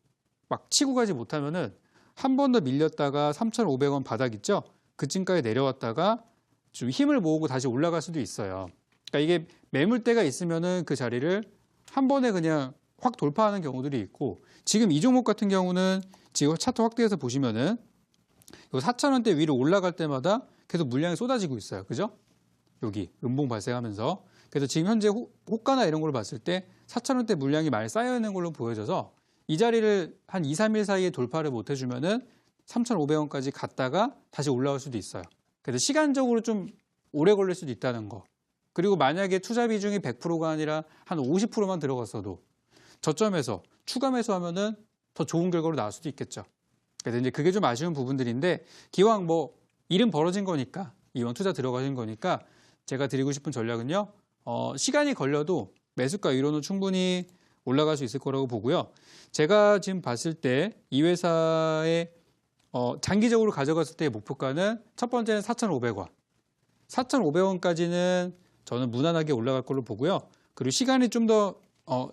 막 치고 가지 못하면은 한 번 더 밀렸다가 3,500원 바닥 있죠? 그쯤까지 내려왔다가 좀 힘을 모으고 다시 올라갈 수도 있어요. 그러니까 이게 매물대가 있으면은 그 자리를 한 번에 그냥 확 돌파하는 경우들이 있고 지금 이 종목 같은 경우는 지금 차트 확대해서 보시면은 요 4,000원대 위로 올라갈 때마다 계속 물량이 쏟아지고 있어요. 그죠? 여기 음봉 발생하면서. 그래서 지금 현재 호가나 이런 걸 봤을 때 4,000원대 물량이 많이 쌓여 있는 걸로 보여져서 이 자리를 한 2, 3일 사이에 돌파를 못 해주면은 3,500원까지 갔다가 다시 올라올 수도 있어요. 그래서 시간적으로 좀 오래 걸릴 수도 있다는 거. 그리고 만약에 투자 비중이 100%가 아니라 한 50%만 들어갔어도 저점에서 추가 매수하면은 더 좋은 결과로 나올 수도 있겠죠. 그래서 이제 그게 좀 아쉬운 부분들인데 기왕 뭐 일은 벌어진 거니까 이왕 투자 들어가신 거니까 제가 드리고 싶은 전략은요. 시간이 걸려도 매수가 위로는 충분히 올라갈 수 있을 거라고 보고요. 제가 지금 봤을 때 이 회사의 장기적으로 가져갔을 때의 목표가는 첫 번째는 4,500원. 4,500원까지는 저는 무난하게 올라갈 걸로 보고요. 그리고 시간이 좀 더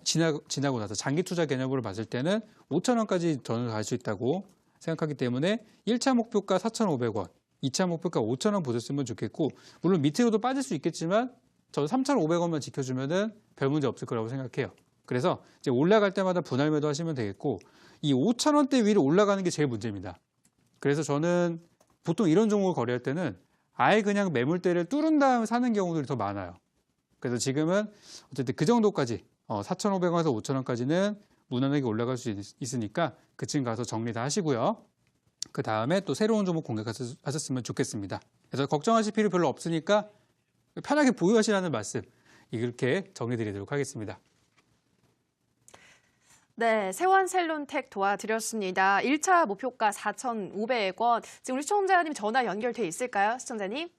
지나고 나서 장기 투자 개념으로 봤을 때는 5,000원까지 저는 갈 수 있다고 생각하기 때문에 1차 목표가 4,500원, 2차 목표가 5,000원 보셨으면 좋겠고 물론 밑으로도 빠질 수 있겠지만 저는 3,500원만 지켜주면은 별 문제 없을 거라고 생각해요. 그래서 이제 올라갈 때마다 분할 매도 하시면 되겠고 이 5,000원대 위로 올라가는 게 제일 문제입니다. 그래서 저는 보통 이런 종목을 거래할 때는 아예 그냥 매물대를 뚫은 다음에 사는 경우들이 더 많아요. 그래서 지금은 어쨌든 그 정도까지 4,500원에서 5,000원까지는 무난하게 올라갈 수 있으니까 그쯤 가서 정리 다 하시고요. 그 다음에 또 새로운 종목 공략하셨으면 좋겠습니다. 그래서 걱정하실 필요 별로 없으니까 편하게 보유하시라는 말씀 이렇게 정리드리도록 하겠습니다. 네, 세원셀론텍 도와드렸습니다. 1차 목표가 4,500원. 지금 우리 시청자님 전화 연결돼 있을까요, 시청자님?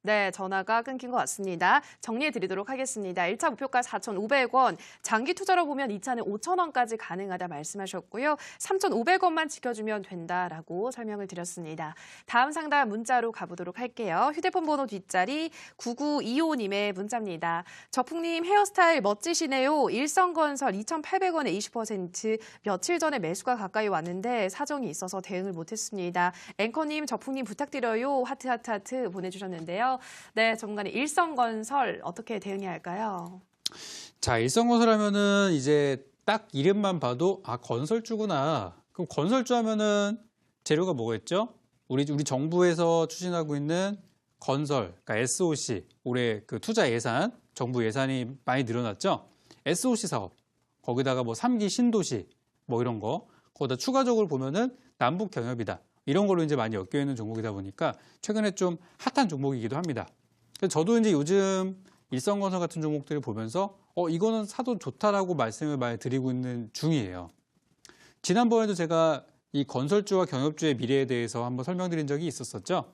네, 전화가 끊긴 것 같습니다. 정리해 드리도록 하겠습니다. 1차 목표가 4,500원, 장기 투자로 보면 2차는 5,000원까지 가능하다 말씀하셨고요. 3,500원만 지켜주면 된다라고 설명을 드렸습니다. 다음 상담 문자로 가보도록 할게요. 휴대폰 번호 뒷자리 9925님의 문자입니다. 저풍님 헤어스타일 멋지시네요. 일성건설 2,800원에 20%, 며칠 전에 매수가 가까이 왔는데 사정이 있어서 대응을 못했습니다. 앵커님, 저풍님 부탁드려요. 하트 하트 하트 보내주셨는데요. 네, 전문가님 일성건설 어떻게 대응해야 할까요? 자, 일성건설 하면은 이제 딱 이름만 봐도 아, 건설주구나. 그럼 건설주 하면은 재료가 뭐겠죠? 우리 정부에서 추진하고 있는 건설, 그러니까 SOC, 올해 그 투자 예산, 정부 예산이 많이 늘어났죠? SOC 사업, 거기다가 뭐 3기 신도시, 뭐 이런 거, 거기다 추가적으로 보면은 남북 경협이다. 이런 걸로 이제 많이 엮여 있는 종목이다 보니까 최근에 좀 핫한 종목이기도 합니다. 그래서 저도 이제 요즘 일성건설 같은 종목들을 보면서 이거는 사도 좋다라고 말씀을 많이 드리고 있는 중이에요. 지난번에도 제가 이 건설주와 경협주의 미래에 대해서 한번 설명드린 적이 있었었죠.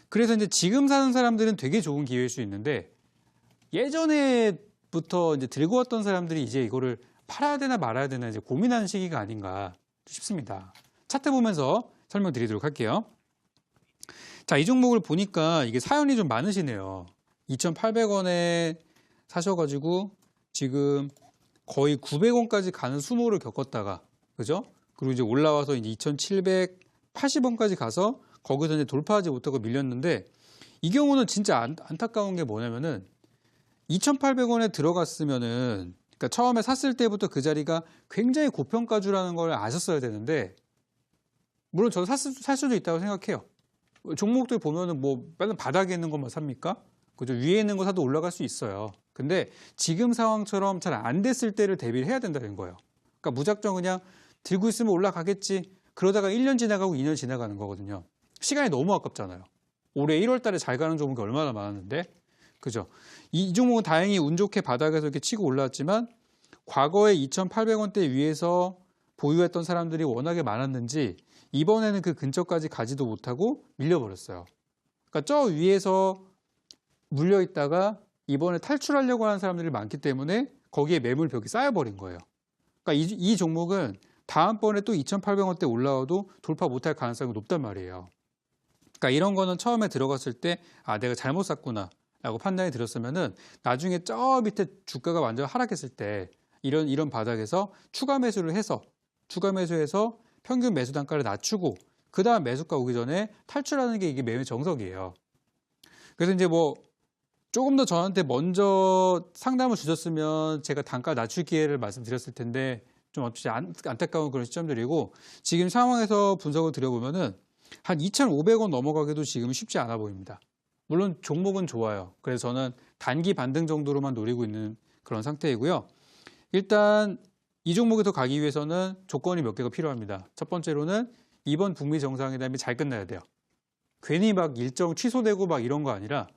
그래서 이제 지금 사는 사람들은 되게 좋은 기회일 수 있는데 예전에부터 이제 들고 왔던 사람들이 이제 이거를 팔아야 되나 말아야 되나 이제 고민하는 시기가 아닌가 싶습니다. 차트 보면서 설명드리도록 할게요. 자, 이 종목을 보니까 이게 사연이 좀 많으시네요. 2,800원에 사셔가지고 지금 거의 900원까지 가는 수모를 겪었다가, 그죠? 그리고 이제 올라와서 이제 2,780원까지 가서 거기서 이제 돌파하지 못하고 밀렸는데 이 경우는 진짜 안타까운 게 뭐냐면은 2,800원에 들어갔으면은 그러니까 처음에 샀을 때부터 그 자리가 굉장히 고평가주라는 걸 아셨어야 되는데 물론 저도 살 수도 있다고 생각해요. 종목들 보면은 뭐 맨날 바닥에 있는 것만 삽니까? 그죠? 위에 있는 거 사도 올라갈 수 있어요. 근데 지금 상황처럼 잘 안 됐을 때를 대비를 해야 된다는 거예요. 그러니까 무작정 그냥 들고 있으면 올라가겠지. 그러다가 1년 지나가고 2년 지나가는 거거든요. 시간이 너무 아깝잖아요. 올해 1월 달에 잘 가는 종목이 얼마나 많았는데. 그죠? 이 종목은 다행히 운 좋게 바닥에서 이렇게 치고 올라왔지만 과거에 2,800원대 위에서 보유했던 사람들이 워낙에 많았는지 이번에는 그 근처까지 가지도 못하고 밀려버렸어요. 그러니까 저 위에서 물려 있다가 이번에 탈출하려고 하는 사람들이 많기 때문에 거기에 매물벽이 쌓여버린 거예요. 그러니까 이 종목은 다음번에 또 2,800원대 올라와도 돌파 못할 가능성이 높단 말이에요. 그러니까 이런 거는 처음에 들어갔을 때 아, 내가 잘못 샀구나 라고 판단이 들었으면은 나중에 저 밑에 주가가 완전 하락했을 때 이런 바닥에서 추가 매수해서 평균 매수 단가를 낮추고 그 다음 매수가 오기 전에 탈출하는 게 이게 매매 정석이에요. 그래서 이제 뭐 조금 더 저한테 먼저 상담을 주셨으면 제가 단가 낮출 기회를 말씀드렸을 텐데 좀 어찌 안타까운 그런 시점들이고 지금 상황에서 분석을 드려보면은 한 2,500원 넘어가기도 지금 쉽지 않아 보입니다. 물론 종목은 좋아요. 그래서 저는 단기 반등 정도로만 노리고 있는 그런 상태이고요. 일단 이 종목에 더 가기 위해서는 조건이 몇 개가 필요합니다. 첫 번째로는 이번 북미 정상회담이 잘 끝나야 돼요. 괜히 막 일정 취소되고 막 이런 거 아니라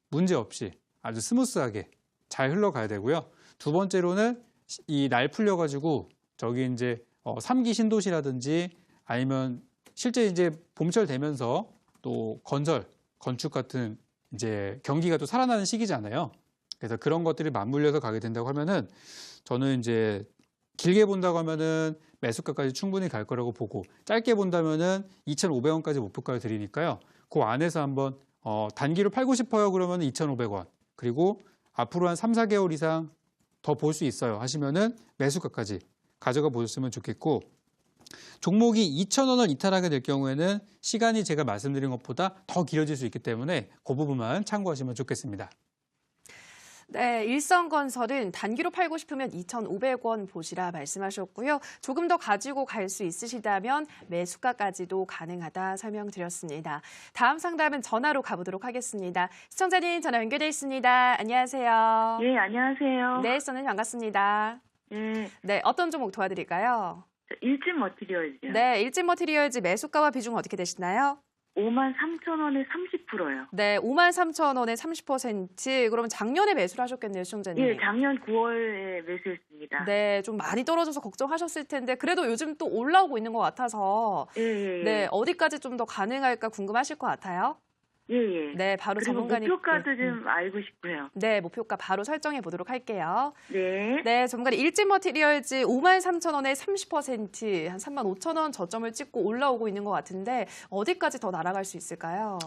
문제 없이 아주 스무스하게 잘 흘러가야 되고요. 두 번째로는 이 날 풀려가지고 저기 이제 3기 신도시라든지 아니면 실제 이제 봄철 되면서 또 건축 같은 이제 경기가 또 살아나는 시기잖아요. 그래서 그런 것들이 맞물려서 가게 된다고 하면은 저는 이제 길게 본다고 하면은 매수가까지 충분히 갈 거라고 보고 짧게 본다면은 2,500원까지 목표가를 드리니까요. 그 안에서 한번 단기로 팔고 싶어요 그러면 2,500원 그리고 앞으로 한 3, 4개월 이상 더 볼 수 있어요 하시면은 매수가까지 가져가 보셨으면 좋겠고 종목이 2,000원을 이탈하게 될 경우에는 시간이 제가 말씀드린 것보다 더 길어질 수 있기 때문에 그 부분만 참고하시면 좋겠습니다. 네, 일성건설은 단기로 팔고 싶으면 2,500원 보시라 말씀하셨고요. 조금 더 가지고 갈 수 있으시다면 매수가까지도 가능하다 설명드렸습니다. 다음 상담은 전화로 가보도록 하겠습니다. 시청자님 전화 연결돼 있습니다. 안녕하세요. 예, 안녕하세요. 네, 선생님 반갑습니다. 예, 네, 어떤 종목 도와드릴까요? 일진 머티리얼즈요. 네, 일진머티리얼즈 매수가와 비중 어떻게 되시나요? 53,000원에 30%요. 네, 53,000원에 30%. 그러면 작년에 매수를 하셨겠네요, 시청자님. 예, 작년 9월에 매수했습니다. 네, 좀 많이 떨어져서 걱정하셨을 텐데 그래도 요즘 또 올라오고 있는 것 같아서 예, 예, 예. 네, 어디까지 좀 더 가능할까 궁금하실 것 같아요. 예, 예. 네, 바로 그리고 전문가님. 목표가도 좀 알고 싶고요. 네, 목표가 바로 설정해 보도록 할게요. 네. 네, 전문가님 일진 머티리얼즈 53,000원에 30%, 한 35,000원 저점을 찍고 올라오고 있는 것 같은데 어디까지 더 날아갈 수 있을까요?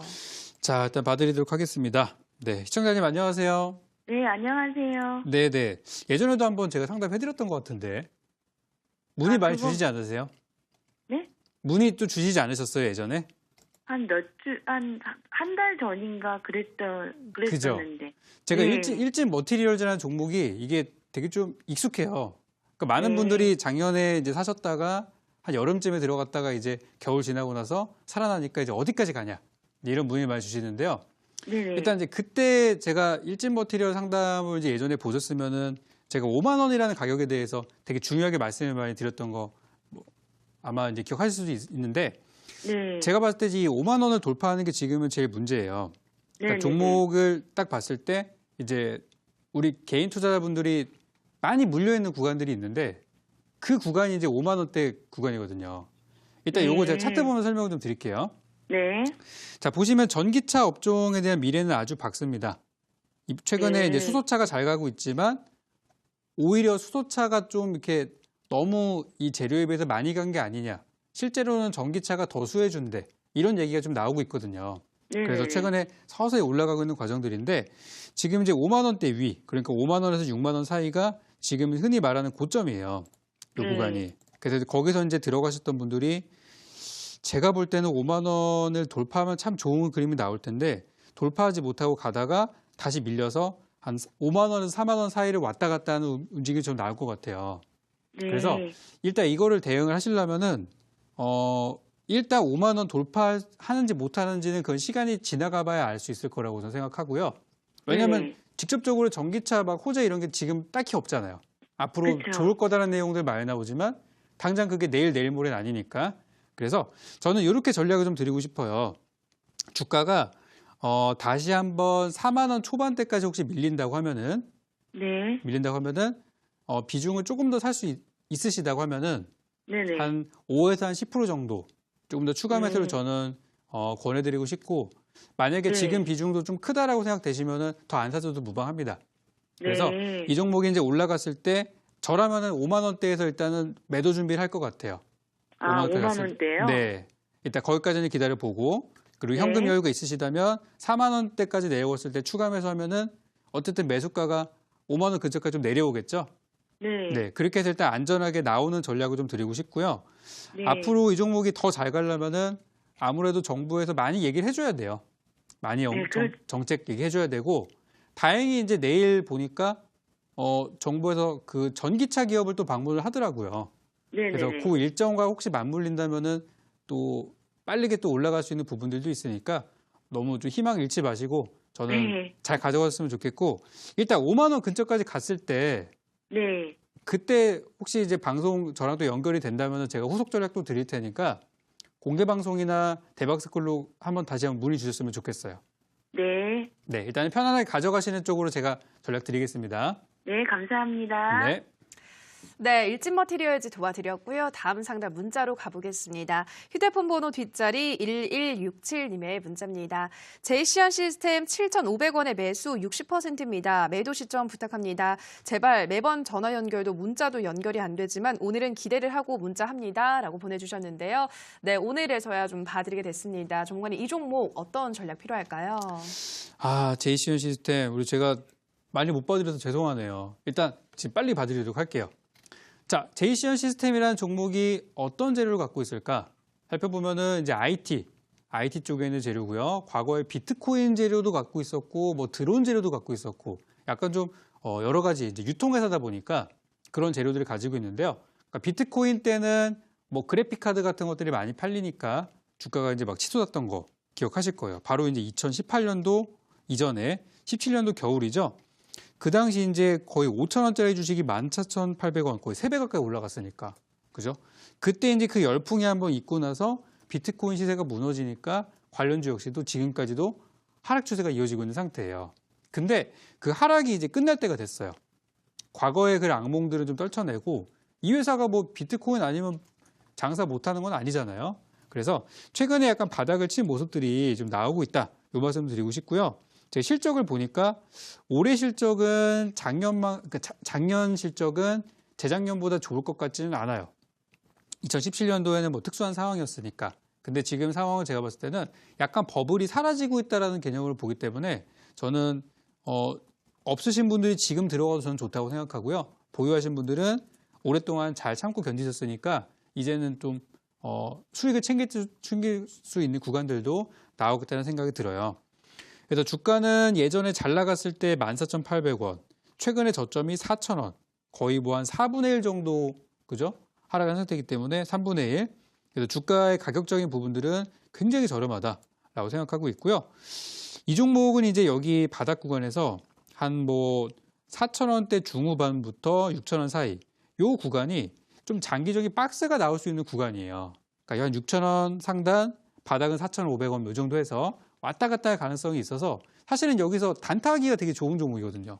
자, 일단 봐드리도록 하겠습니다. 네, 시청자님 안녕하세요. 네, 안녕하세요. 네네. 예전에도 한번 제가 상담해드렸던 것 같은데 문의 많이 주시지 않으세요? 네? 문의 또 주시지 않으셨어요, 예전에? 한 한 달 전인가 그랬었는데. 제가 네. 일진 머티리얼즈라는 종목이 이게 되게 좀 익숙해요. 그러니까 많은 네. 분들이 작년에 이제 사셨다가 한 여름쯤에 들어갔다가 이제 겨울 지나고 나서 살아나니까 이제 어디까지 가냐 이런 문의 많이 주시는데요. 네네. 일단 이제 그때 제가 일진 머티리얼 상담을 이제 예전에 보셨으면은 제가 5만 원이라는 가격에 대해서 되게 중요하게 말씀을 많이 드렸던 거 아마 이제 기억하실 수도 있는데 네. 제가 봤을 때 이 5만 원을 돌파하는 게 지금은 제일 문제예요. 그러니까 네네네. 종목을 딱 봤을 때 이제 우리 개인 투자자분들이 많이 물려 있는 구간들이 있는데 그 구간이 이제 5만 원대 구간이거든요. 일단 요거 제가 차트 보면 설명을 좀 드릴게요. 네. 자, 보시면 전기차 업종에 대한 미래는 아주 밝습니다. 최근에 네. 이제 수소차가 잘 가고 있지만 오히려 수소차가 좀 이렇게 너무 이 재료에 비해서 많이 간 게 아니냐. 실제로는 전기차가 더 수혜준대. 이런 얘기가 좀 나오고 있거든요. 네네. 그래서 최근에 서서히 올라가고 있는 과정들인데 지금 이제 5만 원대 위, 그러니까 5만 원에서 6만 원 사이가 지금 흔히 말하는 고점이에요. 이 구간이. 그래서 거기서 이제 들어가셨던 분들이 제가 볼 때는 5만 원을 돌파하면 참 좋은 그림이 나올 텐데 돌파하지 못하고 가다가 다시 밀려서 한 5만 원에서 4만 원 사이를 왔다 갔다 하는 움직임이 좀 나올 것 같아요. 네. 그래서 일단 이거를 대응을 하시려면은 일단 5만 원 돌파하는지 못하는지는 그건 시간이 지나가 봐야 알 수 있을 거라고 저는 생각하고요. 왜냐하면 네. 직접적으로 전기차 막 호재 이런 게 지금 딱히 없잖아요. 앞으로 그쵸. 좋을 거다라는 내용들 많이 나오지만 당장 그게 내일 모레는 아니니까. 그래서 저는 이렇게 전략을 좀 드리고 싶어요. 주가가 다시 한번 4만 원 초반대까지 혹시 밀린다고 하면은 네. 비중을 조금 더 살 수 있으시다고 하면은 네네. 한 5에서 한 10% 정도 조금 더 추가 매수를 저는 권해드리고 싶고 만약에 네. 지금 비중도 좀 크다라고 생각되시면은 더 안 사셔도 무방합니다. 그래서 네. 이 종목이 이제 올라갔을 때 저라면은 5만 원대에서 일단은 매도 준비를 할 것 같아요. 아, 5만 갔을 때. 원대요? 네. 일단 거기까지는 기다려 보고 그리고 네. 현금 여유가 있으시다면 4만 원대까지 내려왔을 때 추가 매수하면은 어쨌든 매수가가 5만 원 근처까지 좀 내려오겠죠. 네. 네, 그렇게 해서 일단 안전하게 나오는 전략을 좀 드리고 싶고요. 네. 앞으로 이 종목이 더 잘 가려면은 아무래도 정부에서 많이 얘기를 해줘야 돼요. 많이 네, 정책 얘기해줘야 되고 다행히 이제 내일 보니까 정부에서 그 전기차 기업을 또 방문을 하더라고요. 네네. 그래서 그 일정과 혹시 맞물린다면은 또 빠르게 또 올라갈 수 있는 부분들도 있으니까 너무 좀 희망 잃지 마시고 저는 네. 잘 가져갔으면 좋겠고 일단 5만 원 근처까지 갔을 때 네. 그때 혹시 이제 방송 저랑 또 연결이 된다면 제가 후속 전략도 드릴 테니까 공개 방송이나 대박스쿨로 다시 한번 문의 주셨으면 좋겠어요. 네. 네, 일단 편안하게 가져가시는 쪽으로 제가 전략 드리겠습니다. 네, 감사합니다. 네. 네, 일진 머티리얼즈 도와드렸고요. 다음 상담 문자로 가보겠습니다. 휴대폰 번호 뒷자리 1167님의 문자입니다. 제이시안 시스템 7,500원의 매수 60%입니다. 매도 시점 부탁합니다. 제발 매번 전화 연결도 문자도 연결이 안 되지만 오늘은 기대를 하고 문자합니다. 라고 보내주셨는데요. 네, 오늘에서야 좀 봐드리게 됐습니다. 전문가님, 이 종목 어떤 전략 필요할까요? 제이시언 시스템 우리 제가 많이 못 봐드려서 죄송하네요. 일단 지금 빨리 봐드리도록 할게요. 자, 제이시언 시스템이라는 종목이 어떤 재료를 갖고 있을까? 살펴보면은 이제 IT 쪽에 있는 재료고요. 과거에 비트코인 재료도 갖고 있었고, 뭐 드론 재료도 갖고 있었고, 약간 좀 여러 가지 이제 유통회사다 보니까 그런 재료들을 가지고 있는데요. 그러니까 비트코인 때는 뭐 그래픽 카드 같은 것들이 많이 팔리니까 주가가 이제 막 치솟았던 거 기억하실 거예요. 바로 이제 2018년도 이전에 17년도 겨울이죠. 그 당시 이제 거의 5,000원짜리 주식이 14,800원, 거의 3배 가까이 올라갔으니까. 그죠? 그때 이제 그 열풍이 한번 있고 나서 비트코인 시세가 무너지니까 관련주 역시도 지금까지도 하락 추세가 이어지고 있는 상태예요. 근데 그 하락이 이제 끝날 때가 됐어요. 과거의 그 악몽들을 좀 떨쳐내고 이 회사가 뭐 비트코인 아니면 장사 못하는 건 아니잖아요. 그래서 최근에 약간 바닥을 친 모습들이 좀 나오고 있다. 이 말씀 드리고 싶고요. 제 실적을 보니까 올해 실적은 작년 실적은 재작년보다 좋을 것 같지는 않아요. 2017년도에는 뭐 특수한 상황이었으니까. 근데 지금 상황을 제가 봤을 때는 약간 버블이 사라지고 있다는 개념을 보기 때문에 저는 없으신 분들이 지금 들어가도 저는 좋다고 생각하고요. 보유하신 분들은 오랫동안 잘 참고 견디셨으니까 이제는 좀 수익을 챙길 수 있는 구간들도 나오겠다는 생각이 들어요. 그래서 주가는 예전에 잘 나갔을 때 14,800원, 최근에 저점이 4,000원, 거의 뭐 한 4분의 1 정도 그죠? 하락한 상태이기 때문에 3분의 1. 그래서 주가의 가격적인 부분들은 굉장히 저렴하다라고 생각하고 있고요. 이 종목은 이제 여기 바닥 구간에서 한 뭐 4,000원대 중후반부터 6,000원 사이 요 구간이 좀 장기적인 박스가 나올 수 있는 구간이에요. 그러니까 한 6,000원 상단, 바닥은 4,500원 요 정도 해서 왔다 갔다 할 가능성이 있어서 사실은 여기서 단타하기가 되게 좋은 종목이거든요.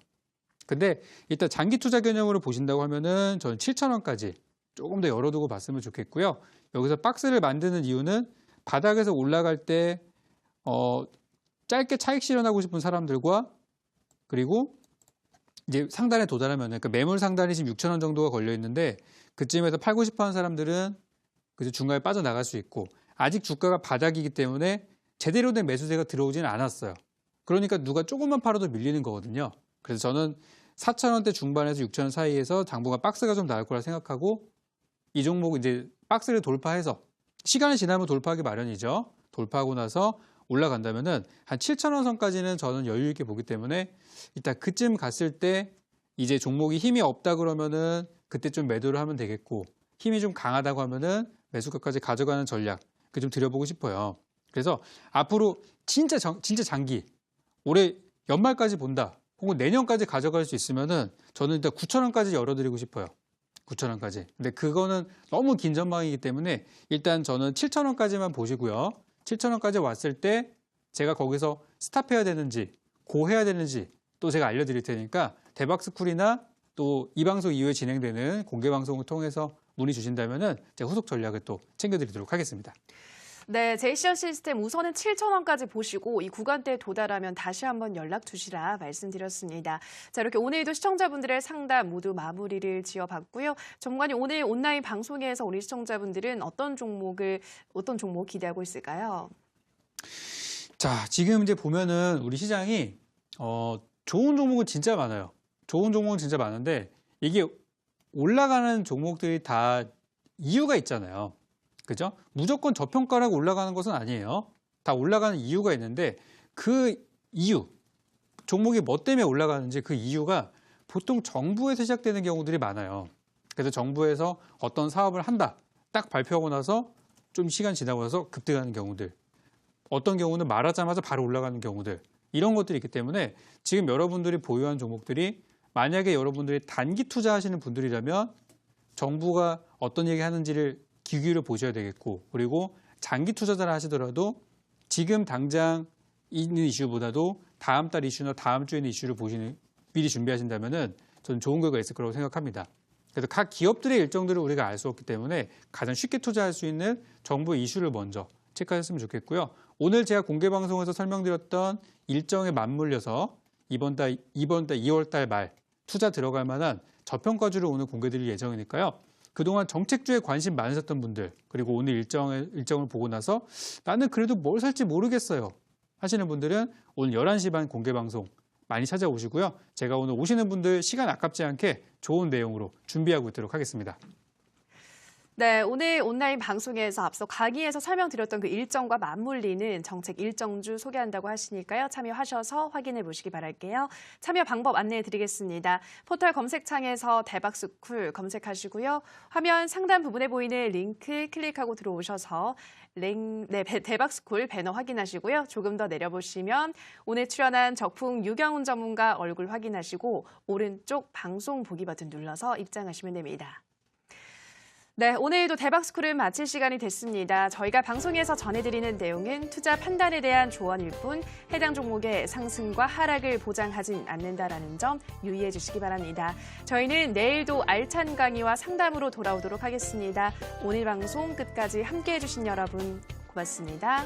근데 일단 장기 투자 개념으로 보신다고 하면은 저는 7,000원까지 조금 더 열어두고 봤으면 좋겠고요. 여기서 박스를 만드는 이유는 바닥에서 올라갈 때 짧게 차익 실현하고 싶은 사람들과 그리고 이제 상단에 도달하면 그러니까 매물 상단이 지금 6,000원 정도가 걸려 있는데 그쯤에서 팔고 싶어 하는 사람들은 그래서 중간에 빠져나갈 수 있고 아직 주가가 바닥이기 때문에 제대로 된 매수세가 들어오지는 않았어요. 그러니까 누가 조금만 팔아도 밀리는 거거든요. 그래서 저는 4,000원대 중반에서 6,000원 사이에서 당분간 박스가 좀 나올 거라 생각하고 이 종목 이제 박스를 돌파해서 시간이 지나면 돌파하기 마련이죠. 돌파하고 나서 올라간다면은 한 7,000원 선까지는 저는 여유 있게 보기 때문에 일단 그쯤 갔을 때 이제 종목이 힘이 없다 그러면은 그때 좀 매도를 하면 되겠고 힘이 좀 강하다고 하면은 매수가까지 가져가는 전략 그 좀 드려보고 싶어요. 그래서 앞으로 진짜 장기 올해 연말까지 본다. 혹은 내년까지 가져갈 수 있으면은 저는 일단 9,000원까지 열어드리고 싶어요. 9,000원까지. 근데 그거는 너무 긴 전망이기 때문에 일단 저는 7,000원까지만 보시고요. 7,000원까지 왔을 때 제가 거기서 스탑해야 되는지 고해야 되는지 또 제가 알려드릴 테니까 대박스쿨이나 또 이 방송 이후에 진행되는 공개 방송을 통해서 문의 주신다면은 제가 후속 전략을 또 챙겨드리도록 하겠습니다. 네, 제이션 시스템 우선은 7,000원까지 보시고 이 구간대에 도달하면 다시 한번 연락 주시라 말씀드렸습니다. 자, 이렇게 오늘도 시청자분들의 상담 모두 마무리를 지어봤고요. 전문가님 오늘 온라인 방송에서 우리 시청자분들은 어떤 종목 기대하고 있을까요? 자, 지금 이제 보면은 우리 시장이 좋은 종목은 진짜 많아요. 좋은 종목은 진짜 많은데 이게 올라가는 종목들이 다 이유가 있잖아요. 그죠? 무조건 저평가라고 올라가는 것은 아니에요. 다 올라가는 이유가 있는데 그 이유, 종목이 뭐 때문에 올라가는지 그 이유가 보통 정부에서 시작되는 경우들이 많아요. 그래서 정부에서 어떤 사업을 한다. 딱 발표하고 나서 좀 시간 지나고 나서 급등하는 경우들. 어떤 경우는 말하자마자 바로 올라가는 경우들. 이런 것들이 있기 때문에 지금 여러분들이 보유한 종목들이 만약에 여러분들이 단기 투자하시는 분들이라면 정부가 어떤 얘기 하는지를 귀 기울여 보셔야 되겠고 그리고 장기 투자자를 하시더라도 지금 당장 있는 이슈보다도 다음 달 이슈나 다음 주에 있는 이슈를 미리 준비하신다면은 저는 좋은 결과가 있을 거라고 생각합니다. 그래서 각 기업들의 일정들을 우리가 알 수 없기 때문에 가장 쉽게 투자할 수 있는 정부의 이슈를 먼저 체크하셨으면 좋겠고요. 오늘 제가 공개 방송에서 설명드렸던 일정에 맞물려서 이번 달 2월 달 말 투자 들어갈 만한 저평가주를 오늘 공개드릴 예정이니까요. 그동안 정책주에 관심 많으셨던 분들 그리고 오늘 일정을 보고 나서 나는 그래도 뭘 살지 모르겠어요 하시는 분들은 오늘 11시 반 공개 방송 많이 찾아오시고요. 제가 오늘 오시는 분들 시간 아깝지 않게 좋은 내용으로 준비하고 있도록 하겠습니다. 네, 오늘 온라인 방송에서 앞서 강의에서 설명드렸던 그 일정과 맞물리는 정책 일정주 소개한다고 하시니까요. 참여하셔서 확인해 보시기 바랄게요. 참여 방법 안내해 드리겠습니다. 포털 검색창에서 대박스쿨 검색하시고요. 화면 상단 부분에 보이는 링크 클릭하고 들어오셔서 대박스쿨 배너 확인하시고요. 조금 더 내려보시면 오늘 출연한 적풍 유경훈 전문가 얼굴 확인하시고 오른쪽 방송 보기 버튼 눌러서 입장하시면 됩니다. 네, 오늘도 대박스쿨을 마칠 시간이 됐습니다. 저희가 방송에서 전해드리는 내용은 투자 판단에 대한 조언일 뿐 해당 종목의 상승과 하락을 보장하진 않는다라는 점 유의해 주시기 바랍니다. 저희는 내일도 알찬 강의와 상담으로 돌아오도록 하겠습니다. 오늘 방송 끝까지 함께해 주신 여러분 고맙습니다.